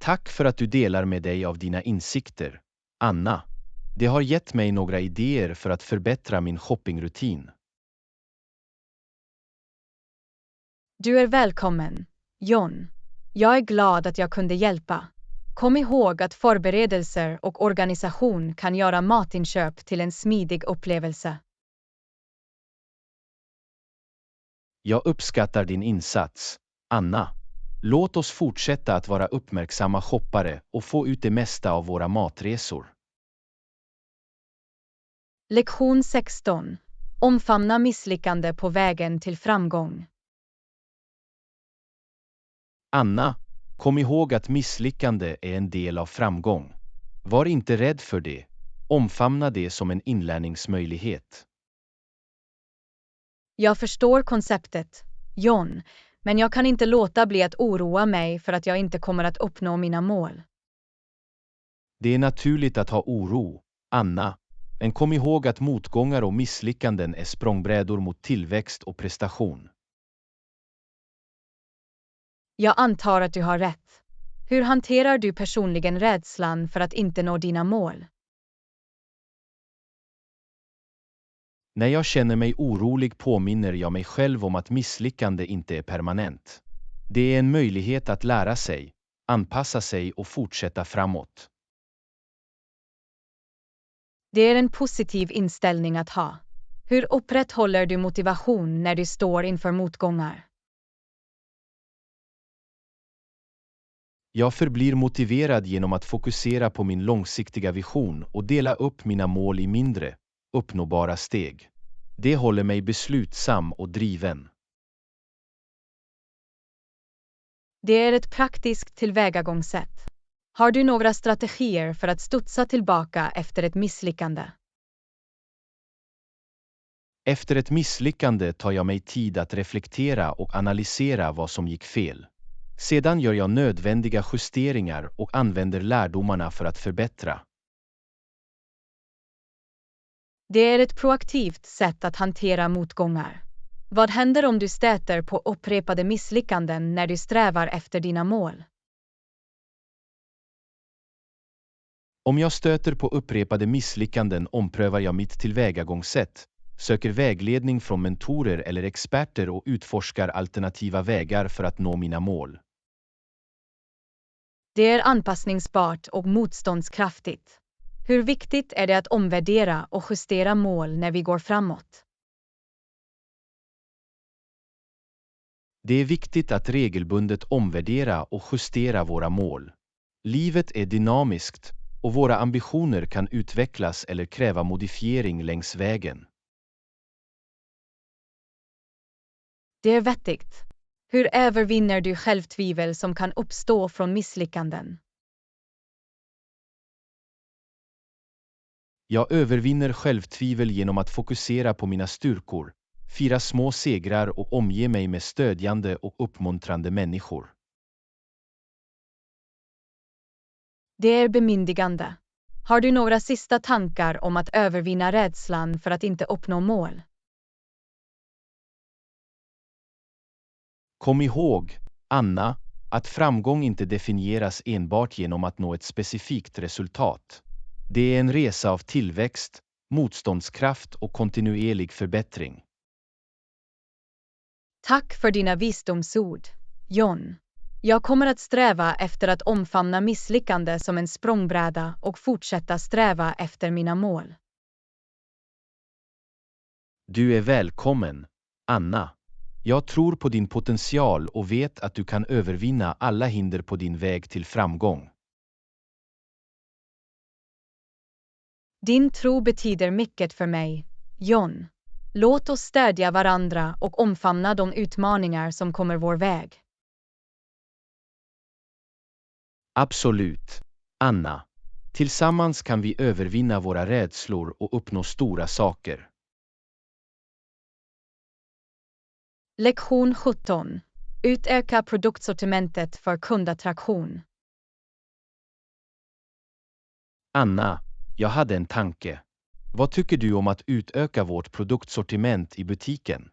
Tack för att du delar med dig av dina insikter, Anna. Det har gett mig några idéer för att förbättra min shoppingrutin. Du är välkommen, John. Jag är glad att jag kunde hjälpa. Kom ihåg att förberedelser och organisation kan göra matinköp till en smidig upplevelse. Jag uppskattar din insats, Anna. Låt oss fortsätta att vara uppmärksamma shoppare och få ut det mesta av våra matresor. Lektion 16. Omfamna misslyckande på vägen till framgång. Anna, kom ihåg att misslyckande är en del av framgång. Var inte rädd för det. Omfamna det som en inlärningsmöjlighet. Jag förstår konceptet, John, men jag kan inte låta bli att oroa mig för att jag inte kommer att uppnå mina mål. Det är naturligt att ha oro, Anna, men kom ihåg att motgångar och misslyckanden är språngbrädor mot tillväxt och prestation. Jag antar att du har rätt. Hur hanterar du personligen rädslan för att inte nå dina mål? När jag känner mig orolig påminner jag mig själv om att misslyckande inte är permanent. Det är en möjlighet att lära sig, anpassa sig och fortsätta framåt. Det är en positiv inställning att ha. Hur upprätthåller du motivation när du står inför motgångar? Jag förblir motiverad genom att fokusera på min långsiktiga vision och dela upp mina mål i mindre, uppnåbara steg. Det håller mig beslutsam och driven. Det är ett praktiskt tillvägagångssätt. Har du några strategier för att studsa tillbaka efter ett misslyckande? Efter ett misslyckande tar jag mig tid att reflektera och analysera vad som gick fel. Sedan gör jag nödvändiga justeringar och använder lärdomarna för att förbättra. Det är ett proaktivt sätt att hantera motgångar. Vad händer om du stöter på upprepade misslyckanden när du strävar efter dina mål? Om jag stöter på upprepade misslyckanden omprövar jag mitt tillvägagångssätt, söker vägledning från mentorer eller experter och utforskar alternativa vägar för att nå mina mål. Det är anpassningsbart och motståndskraftigt. Hur viktigt är det att omvärdera och justera mål när vi går framåt? Det är viktigt att regelbundet omvärdera och justera våra mål. Livet är dynamiskt och våra ambitioner kan utvecklas eller kräva modifiering längs vägen. Det är vettigt. Hur övervinner du självtvivel som kan uppstå från misslyckanden? Jag övervinner självtvivel genom att fokusera på mina styrkor, fira små segrar och omge mig med stödjande och uppmuntrande människor. Det är bemyndigande. Har du några sista tankar om att övervinna rädslan för att inte uppnå mål? Kom ihåg, Anna, att framgång inte definieras enbart genom att nå ett specifikt resultat. Det är en resa av tillväxt, motståndskraft och kontinuerlig förbättring. Tack för dina visdomsord, John. Jag kommer att sträva efter att omfamna misslyckande som en språngbräda och fortsätta sträva efter mina mål. Du är välkommen, Anna. Jag tror på din potential och vet att du kan övervinna alla hinder på din väg till framgång. Din tro betyder mycket för mig, John. Låt oss stödja varandra och omfamna de utmaningar som kommer vår väg. Absolut, Anna. Tillsammans kan vi övervinna våra rädslor och uppnå stora saker. Lektion 17. Utöka produktsortimentet för kundattraktion. Anna, jag hade en tanke. Vad tycker du om att utöka vårt produktsortiment i butiken?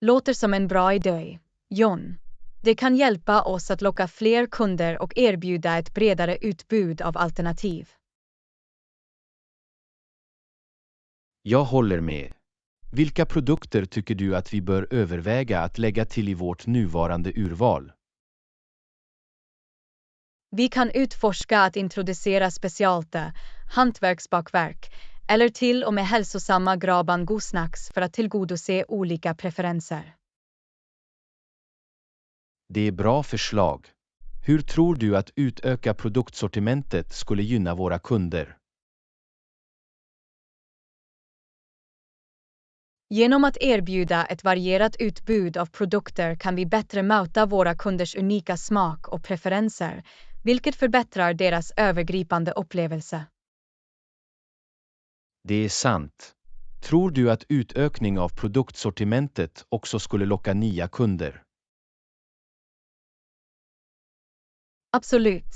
Låter som en bra idé, John. Det kan hjälpa oss att locka fler kunder och erbjuda ett bredare utbud av alternativ. Jag håller med. Vilka produkter tycker du att vi bör överväga att lägga till i vårt nuvarande urval? Vi kan utforska att introducera specialte, hantverksbakverk eller till och med hälsosamma graban godisnacks för att tillgodose olika preferenser. Det är bra förslag. Hur tror du att utöka produktsortimentet skulle gynna våra kunder? Genom att erbjuda ett varierat utbud av produkter kan vi bättre möta våra kunders unika smak och preferenser, vilket förbättrar deras övergripande upplevelse. Det är sant. Tror du att utökning av produktsortimentet också skulle locka nya kunder? Absolut,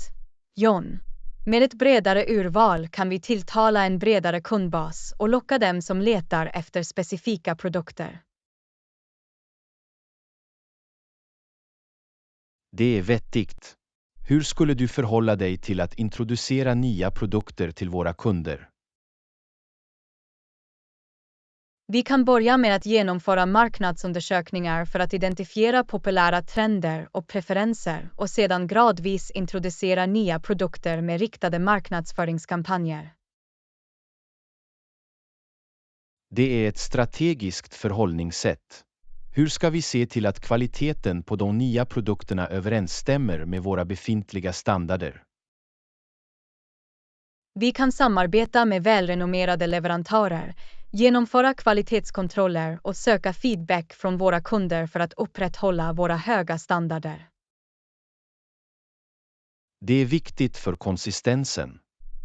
John. Med ett bredare urval kan vi tilltala en bredare kundbas och locka dem som letar efter specifika produkter. Det är vettigt. Hur skulle du förhålla dig till att introducera nya produkter till våra kunder? Vi kan börja med att genomföra marknadsundersökningar för att identifiera populära trender och preferenser och sedan gradvis introducera nya produkter med riktade marknadsföringskampanjer. Det är ett strategiskt förhållningssätt. Hur ska vi se till att kvaliteten på de nya produkterna överensstämmer med våra befintliga standarder? Vi kan samarbeta med välrenommerade leverantörer, genomföra kvalitetskontroller och söka feedback från våra kunder för att upprätthålla våra höga standarder. Det är viktigt för konsistensen.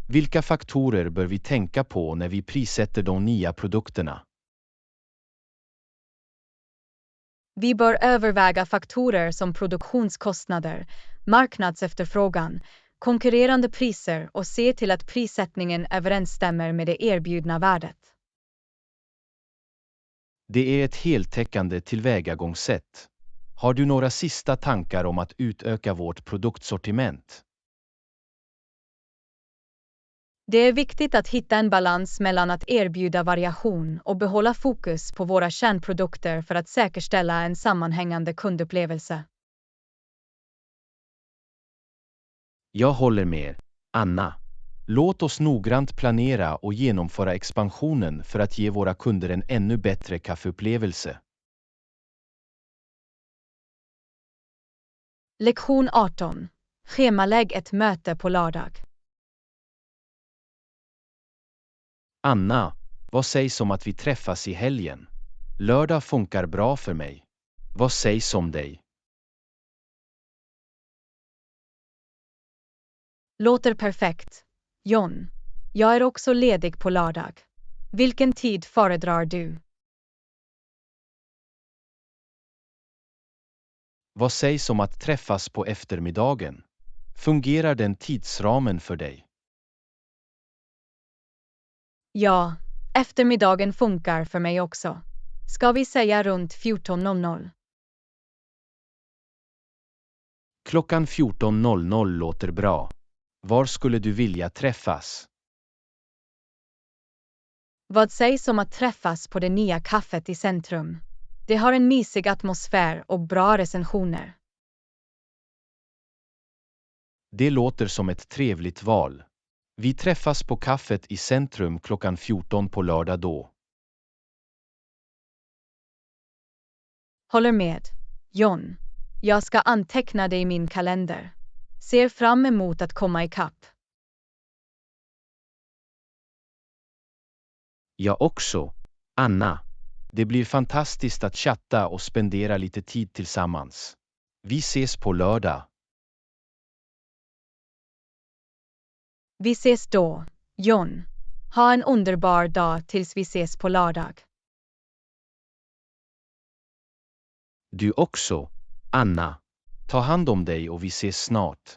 Vilka faktorer bör vi tänka på när vi prissätter de nya produkterna? Vi bör överväga faktorer som produktionskostnader, marknadsefterfrågan, konkurrerande priser och se till att prissättningen överensstämmer med det erbjudna värdet. Det är ett heltäckande tillvägagångssätt. Har du några sista tankar om att utöka vårt produktsortiment? Det är viktigt att hitta en balans mellan att erbjuda variation och behålla fokus på våra kärnprodukter för att säkerställa en sammanhängande kundupplevelse. Jag håller med, Anna. Låt oss noggrant planera och genomföra expansionen för att ge våra kunder en ännu bättre kaffeupplevelse. Lektion 18. Schemalägg ett möte på lördag. Anna, vad sägs om att vi träffas i helgen? Lördag funkar bra för mig. Vad sägs om dig? Låter perfekt. John. Jag är också ledig på lördag. Vilken tid föredrar du? Vad sägs om att träffas på eftermiddagen? Fungerar den tidsramen för dig? Ja, eftermiddagen funkar för mig också. Ska vi säga runt 14:00? Klockan 14:00 låter bra. Var skulle du vilja träffas? Vad sägs om att träffas på det nya kaffet i centrum? Det har en mysig atmosfär och bra recensioner. Det låter som ett trevligt val. Vi träffas på kaffet i centrum klockan 14 på lördag då. Håller med. John. Jag ska anteckna det i min kalender. Ser fram emot att komma ikapp. Jag också, Anna. Det blir fantastiskt att chatta och spendera lite tid tillsammans. Vi ses på lördag. Vi ses då, John. Ha en underbar dag tills vi ses på lördag. Du också, Anna. Ta hand om dig och vi ses snart.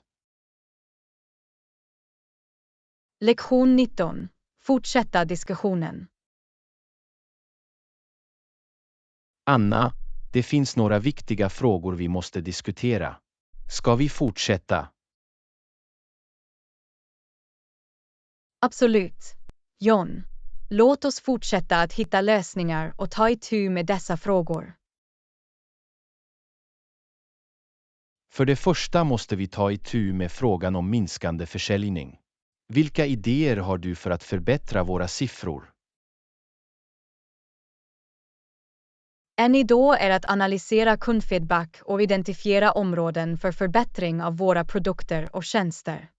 Lektion 19. Fortsätta diskussionen. Anna, det finns några viktiga frågor vi måste diskutera. Ska vi fortsätta? Absolut. John. Låt oss fortsätta att hitta lösningar och ta itu med dessa frågor. För det första måste vi ta itu med frågan om minskande försäljning. Vilka idéer har du för att förbättra våra siffror? En idé är att analysera kundfeedback och identifiera områden för förbättring av våra produkter och tjänster.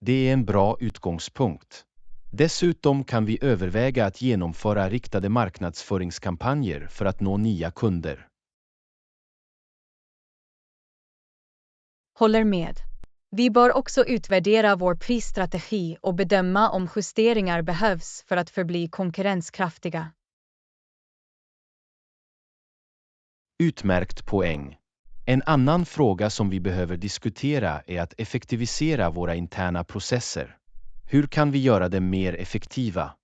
Det är en bra utgångspunkt. Dessutom kan vi överväga att genomföra riktade marknadsföringskampanjer för att nå nya kunder. Håller med. Vi bör också utvärdera vår prisstrategi och bedöma om justeringar behövs för att förbli konkurrenskraftiga. Utmärkt poäng. En annan fråga som vi behöver diskutera är att effektivisera våra interna processer. Hur kan vi göra dem mer effektiva?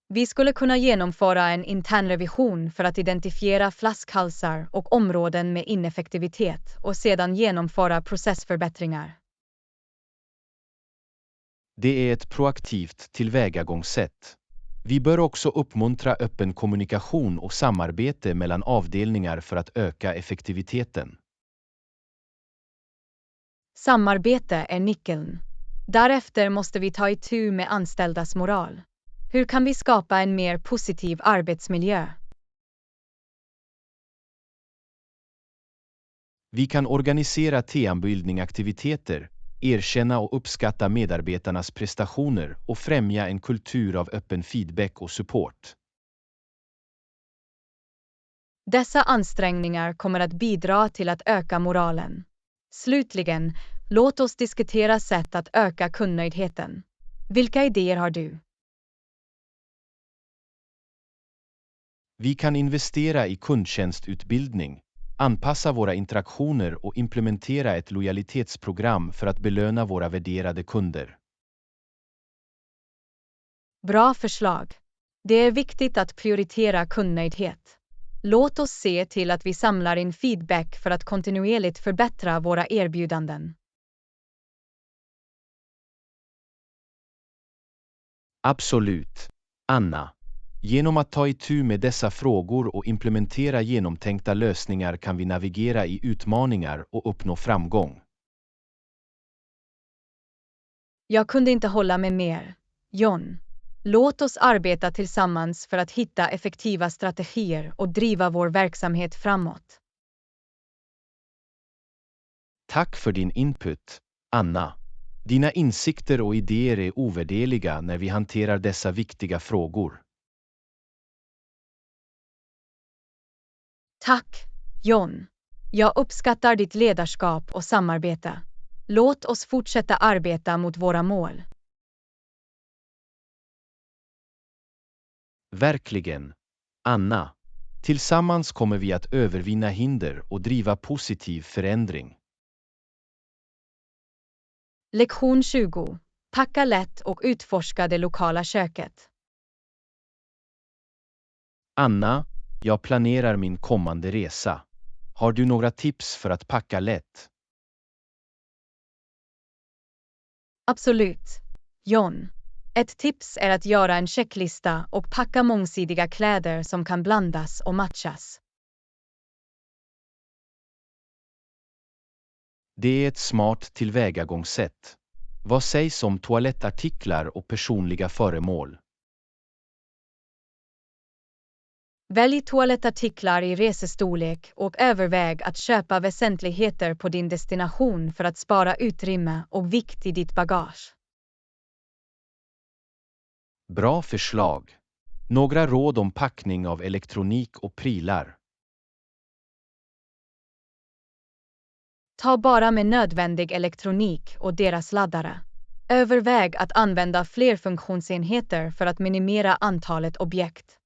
Vi skulle kunna genomföra en intern revision för att identifiera flaskhalsar och områden med ineffektivitet och sedan genomföra processförbättringar. Det är ett proaktivt tillvägagångssätt. Vi bör också uppmuntra öppen kommunikation och samarbete mellan avdelningar för att öka effektiviteten. Samarbete är nyckeln. Därefter måste vi ta itu med anställdas moral. Hur kan vi skapa en mer positiv arbetsmiljö? Vi kan organisera teambuilding-aktiviteter, erkänna och uppskatta medarbetarnas prestationer och främja en kultur av öppen feedback och support. Dessa ansträngningar kommer att bidra till att öka moralen. Slutligen, låt oss diskutera sätt att öka kundnöjdheten. Vilka idéer har du? Vi kan investera i kundtjänstutbildning, anpassa våra interaktioner och implementera ett lojalitetsprogram för att belöna våra värderade kunder. Bra förslag. Det är viktigt att prioritera kundnöjdhet. Låt oss se till att vi samlar in feedback för att kontinuerligt förbättra våra erbjudanden. Absolut, Anna. Genom att ta itu med dessa frågor och implementera genomtänkta lösningar kan vi navigera i utmaningar och uppnå framgång. Jag kunde inte hålla med mer. John, låt oss arbeta tillsammans för att hitta effektiva strategier och driva vår verksamhet framåt. Tack för din input, Anna. Dina insikter och idéer är ovärderliga när vi hanterar dessa viktiga frågor. Tack, John. Jag uppskattar ditt ledarskap och samarbete. Låt oss fortsätta arbeta mot våra mål. Verkligen, Anna. Tillsammans kommer vi att övervinna hinder och driva positiv förändring. Lektion 20. Packa lätt och utforska det lokala köket. Anna, jag planerar min kommande resa. Har du några tips för att packa lätt? Absolut. John. Ett tips är att göra en checklista och packa mångsidiga kläder som kan blandas och matchas. Det är ett smart tillvägagångssätt. Vad sägs om toalettartiklar och personliga föremål? Välj toalettartiklar i resestorlek och överväg att köpa väsentligheter på din destination för att spara utrymme och vikt i ditt bagage. Bra förslag. Några råd om packning av elektronik och prylar. Ta bara med nödvändig elektronik och deras laddare. Överväg att använda fler funktionsenheter för att minimera antalet objekt.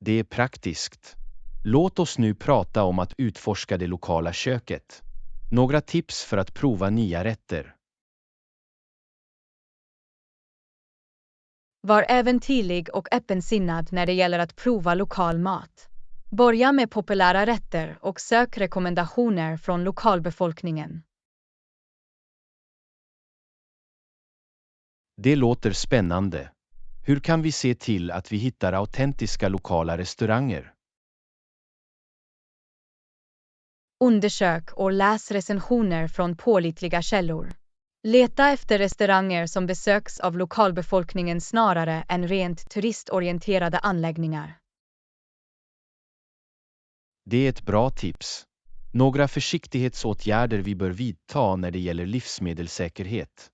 Det är praktiskt. Låt oss nu prata om att utforska det lokala köket. Några tips för att prova nya rätter. Var äventyrlig och öppensinnad när det gäller att prova lokal mat. Börja med populära rätter och sök rekommendationer från lokalbefolkningen. Det låter spännande. Hur kan vi se till att vi hittar autentiska lokala restauranger? Undersök och läs recensioner från pålitliga källor. Leta efter restauranger som besöks av lokalbefolkningen snarare än rent turistorienterade anläggningar. Det är ett bra tips. Några försiktighetsåtgärder vi bör vidta när det gäller livsmedelssäkerhet.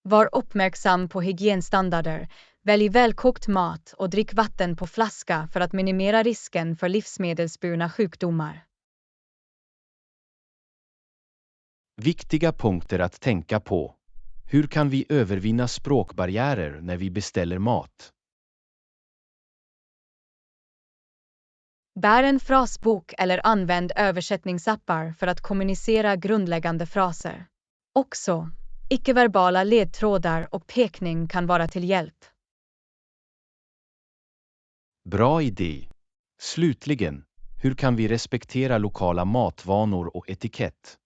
Var uppmärksam på hygienstandarder, välj välkokt mat och drick vatten på flaska för att minimera risken för livsmedelsburna sjukdomar. Viktiga punkter att tänka på. Hur kan vi övervinna språkbarriärer när vi beställer mat? Bär en frasbok eller använd översättningsappar för att kommunicera grundläggande fraser. Också, icke-verbala ledtrådar och pekning kan vara till hjälp. Bra idé. Slutligen, hur kan vi respektera lokala matvanor och etikett?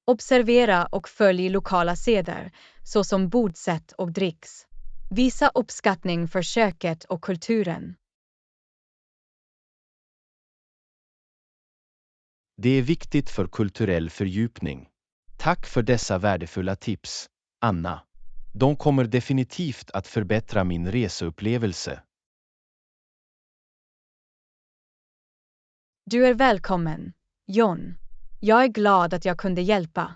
Observera och följ lokala seder, såsom bordsätt och dricks. Visa uppskattning för köket och kulturen. Det är viktigt för kulturell fördjupning. Tack för dessa värdefulla tips, Anna. De kommer definitivt att förbättra min reseupplevelse. Du är välkommen, John. Jag är glad att jag kunde hjälpa.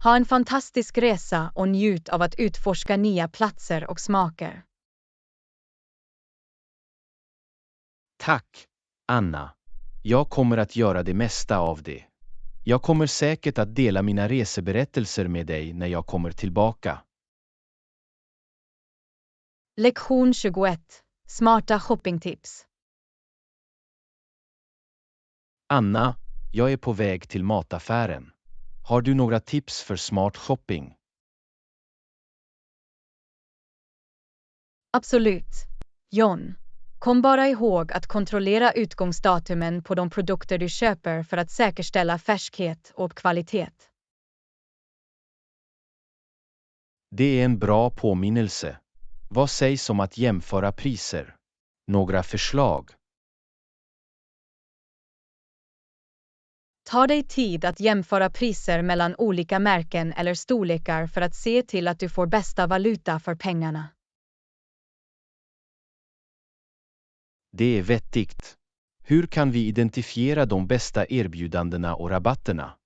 Ha en fantastisk resa och njut av att utforska nya platser och smaker. Tack, Anna. Jag kommer att göra det mesta av det. Jag kommer säkert att dela mina reseberättelser med dig när jag kommer tillbaka. Lektion 21. Smarta shoppingtips. Anna, jag är på väg till mataffären. Har du några tips för smart shopping? Absolut. John. Kom bara ihåg att kontrollera utgångsdatumen på de produkter du köper för att säkerställa färskhet och kvalitet. Det är en bra påminnelse. Vad sägs om att jämföra priser? Några förslag? Ta dig tid att jämföra priser mellan olika märken eller storlekar för att se till att du får bästa valuta för pengarna. Det är vettigt. Hur kan vi identifiera de bästa erbjudandena och rabatterna?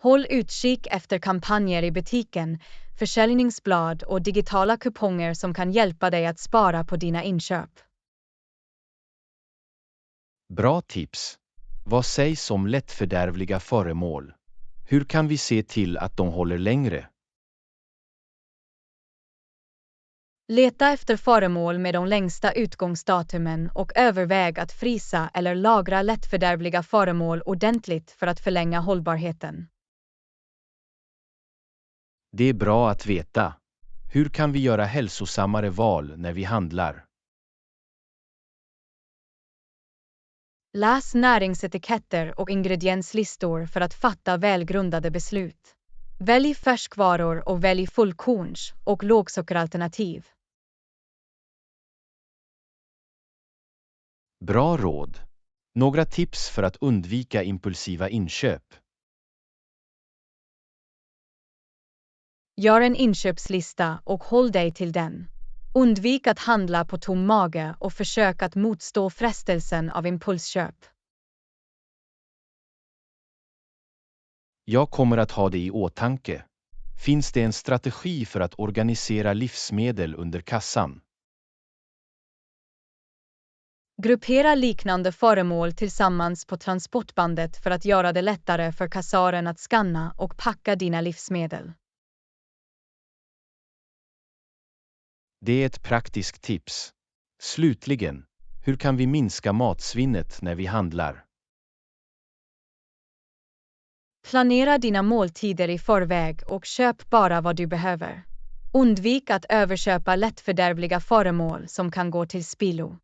Håll utkik efter kampanjer i butiken, försäljningsblad och digitala kuponger som kan hjälpa dig att spara på dina inköp. Bra tips. Vad sägs om lättfördärvliga föremål? Hur kan vi se till att de håller längre? Leta efter föremål med de längsta utgångsdatumen och överväg att frysa eller lagra lättfördärvliga föremål ordentligt för att förlänga hållbarheten. Det är bra att veta. Hur kan vi göra hälsosammare val när vi handlar? Läs näringsetiketter och ingredienslistor för att fatta välgrundade beslut. Välj färskvaror och välj fullkorns- och lågsockeralternativ. Bra råd. Några tips för att undvika impulsiva inköp. Gör en inköpslista och håll dig till den. Undvik att handla på tom mage och försök att motstå frestelsen av impulsköp. Jag kommer att ha det i åtanke. Finns det en strategi för att organisera livsmedel under kassan? Gruppera liknande föremål tillsammans på transportbandet för att göra det lättare för kassören att skanna och packa dina livsmedel. Det är ett praktiskt tips. Slutligen, hur kan vi minska matsvinnet när vi handlar? Planera dina måltider i förväg och köp bara vad du behöver. Undvik att överköpa lättfördärvliga föremål som kan gå till spillo.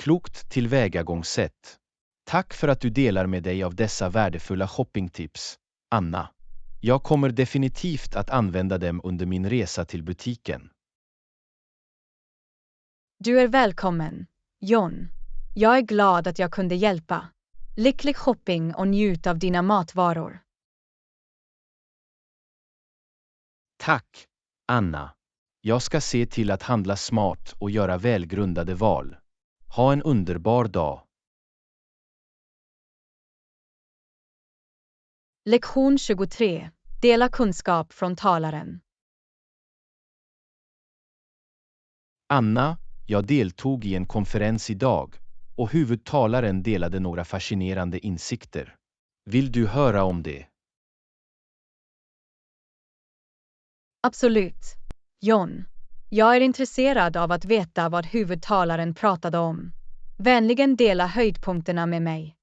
Klokt tillvägagångssätt. Tack för att du delar med dig av dessa värdefulla shoppingtips, Anna. Jag kommer definitivt att använda dem under min resa till butiken. Du är välkommen, John. Jag är glad att jag kunde hjälpa. Lycklig shopping och njut av dina matvaror. Tack, Anna. Jag ska se till att handla smart och göra välgrundade val. Ha en underbar dag. Lektion 23. Dela kunskap från talaren. Anna, jag deltog i en konferens idag och huvudtalaren delade några fascinerande insikter. Vill du höra om det? Absolut, John. Jag är intresserad av att veta vad huvudtalaren pratade om. Vänligen dela höjdpunkterna med mig.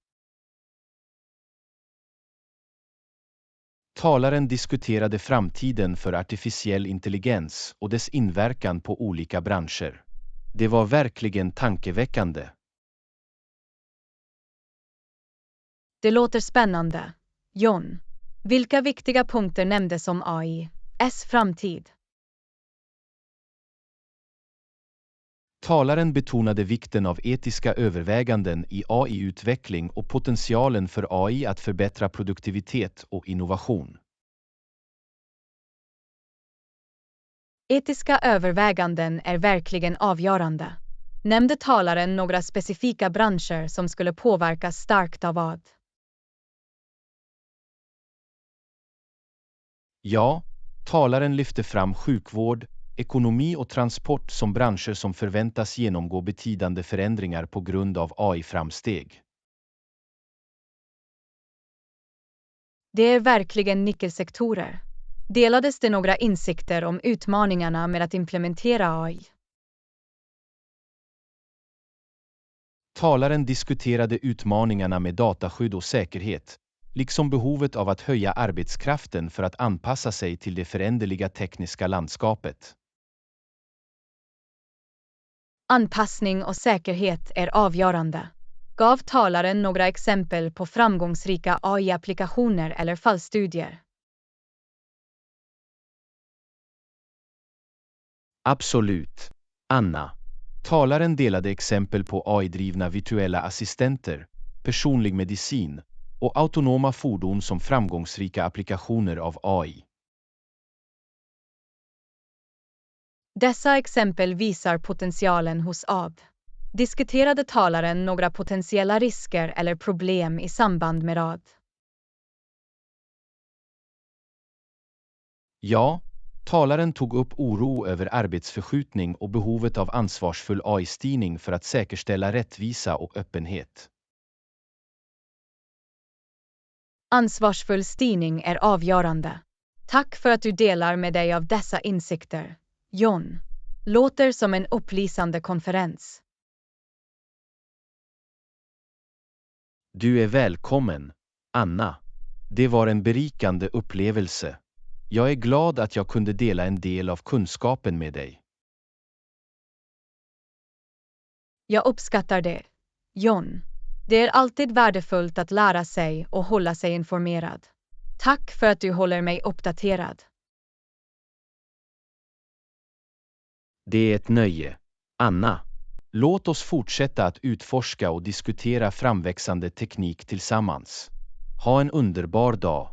Talaren diskuterade framtiden för artificiell intelligens och dess inverkan på olika branscher. Det var verkligen tankeväckande. Det låter spännande, John. Vilka viktiga punkter nämndes om AI:s framtid? Talaren betonade vikten av etiska överväganden i AI-utveckling och potentialen för AI att förbättra produktivitet och innovation. Etiska överväganden är verkligen avgörande. Nämnde talaren några specifika branscher som skulle påverkas starkt av vad? Ja, talaren lyfte fram sjukvård, ekonomi och transport som branscher som förväntas genomgå betydande förändringar på grund av AI-framsteg. Det är verkligen nyckelsektorer. Delades det några insikter om utmaningarna med att implementera AI? Talaren diskuterade utmaningarna med dataskydd och säkerhet, liksom behovet av att höja arbetskraften för att anpassa sig till det föränderliga tekniska landskapet. Anpassning och säkerhet är avgörande. Gav talaren några exempel på framgångsrika AI-applikationer eller fallstudier? Absolut. Anna. Talaren delade exempel på AI-drivna virtuella assistenter, personlig medicin och autonoma fordon som framgångsrika applikationer av AI. Dessa exempel visar potentialen hos AI. Diskuterade talaren några potentiella risker eller problem i samband med AI? Ja, talaren tog upp oro över arbetsförskjutning och behovet av ansvarsfull AI-styrning för att säkerställa rättvisa och öppenhet. Ansvarsfull styrning är avgörande. Tack för att du delar med dig av dessa insikter, John. Låter som en upplysande konferens. Du är välkommen, Anna. Det var en berikande upplevelse. Jag är glad att jag kunde dela en del av kunskapen med dig. Jag uppskattar det, John. Det är alltid värdefullt att lära sig och hålla sig informerad. Tack för att du håller mig uppdaterad. Det är ett nöje, Anna. Låt oss fortsätta att utforska och diskutera framväxande teknik tillsammans. Ha en underbar dag.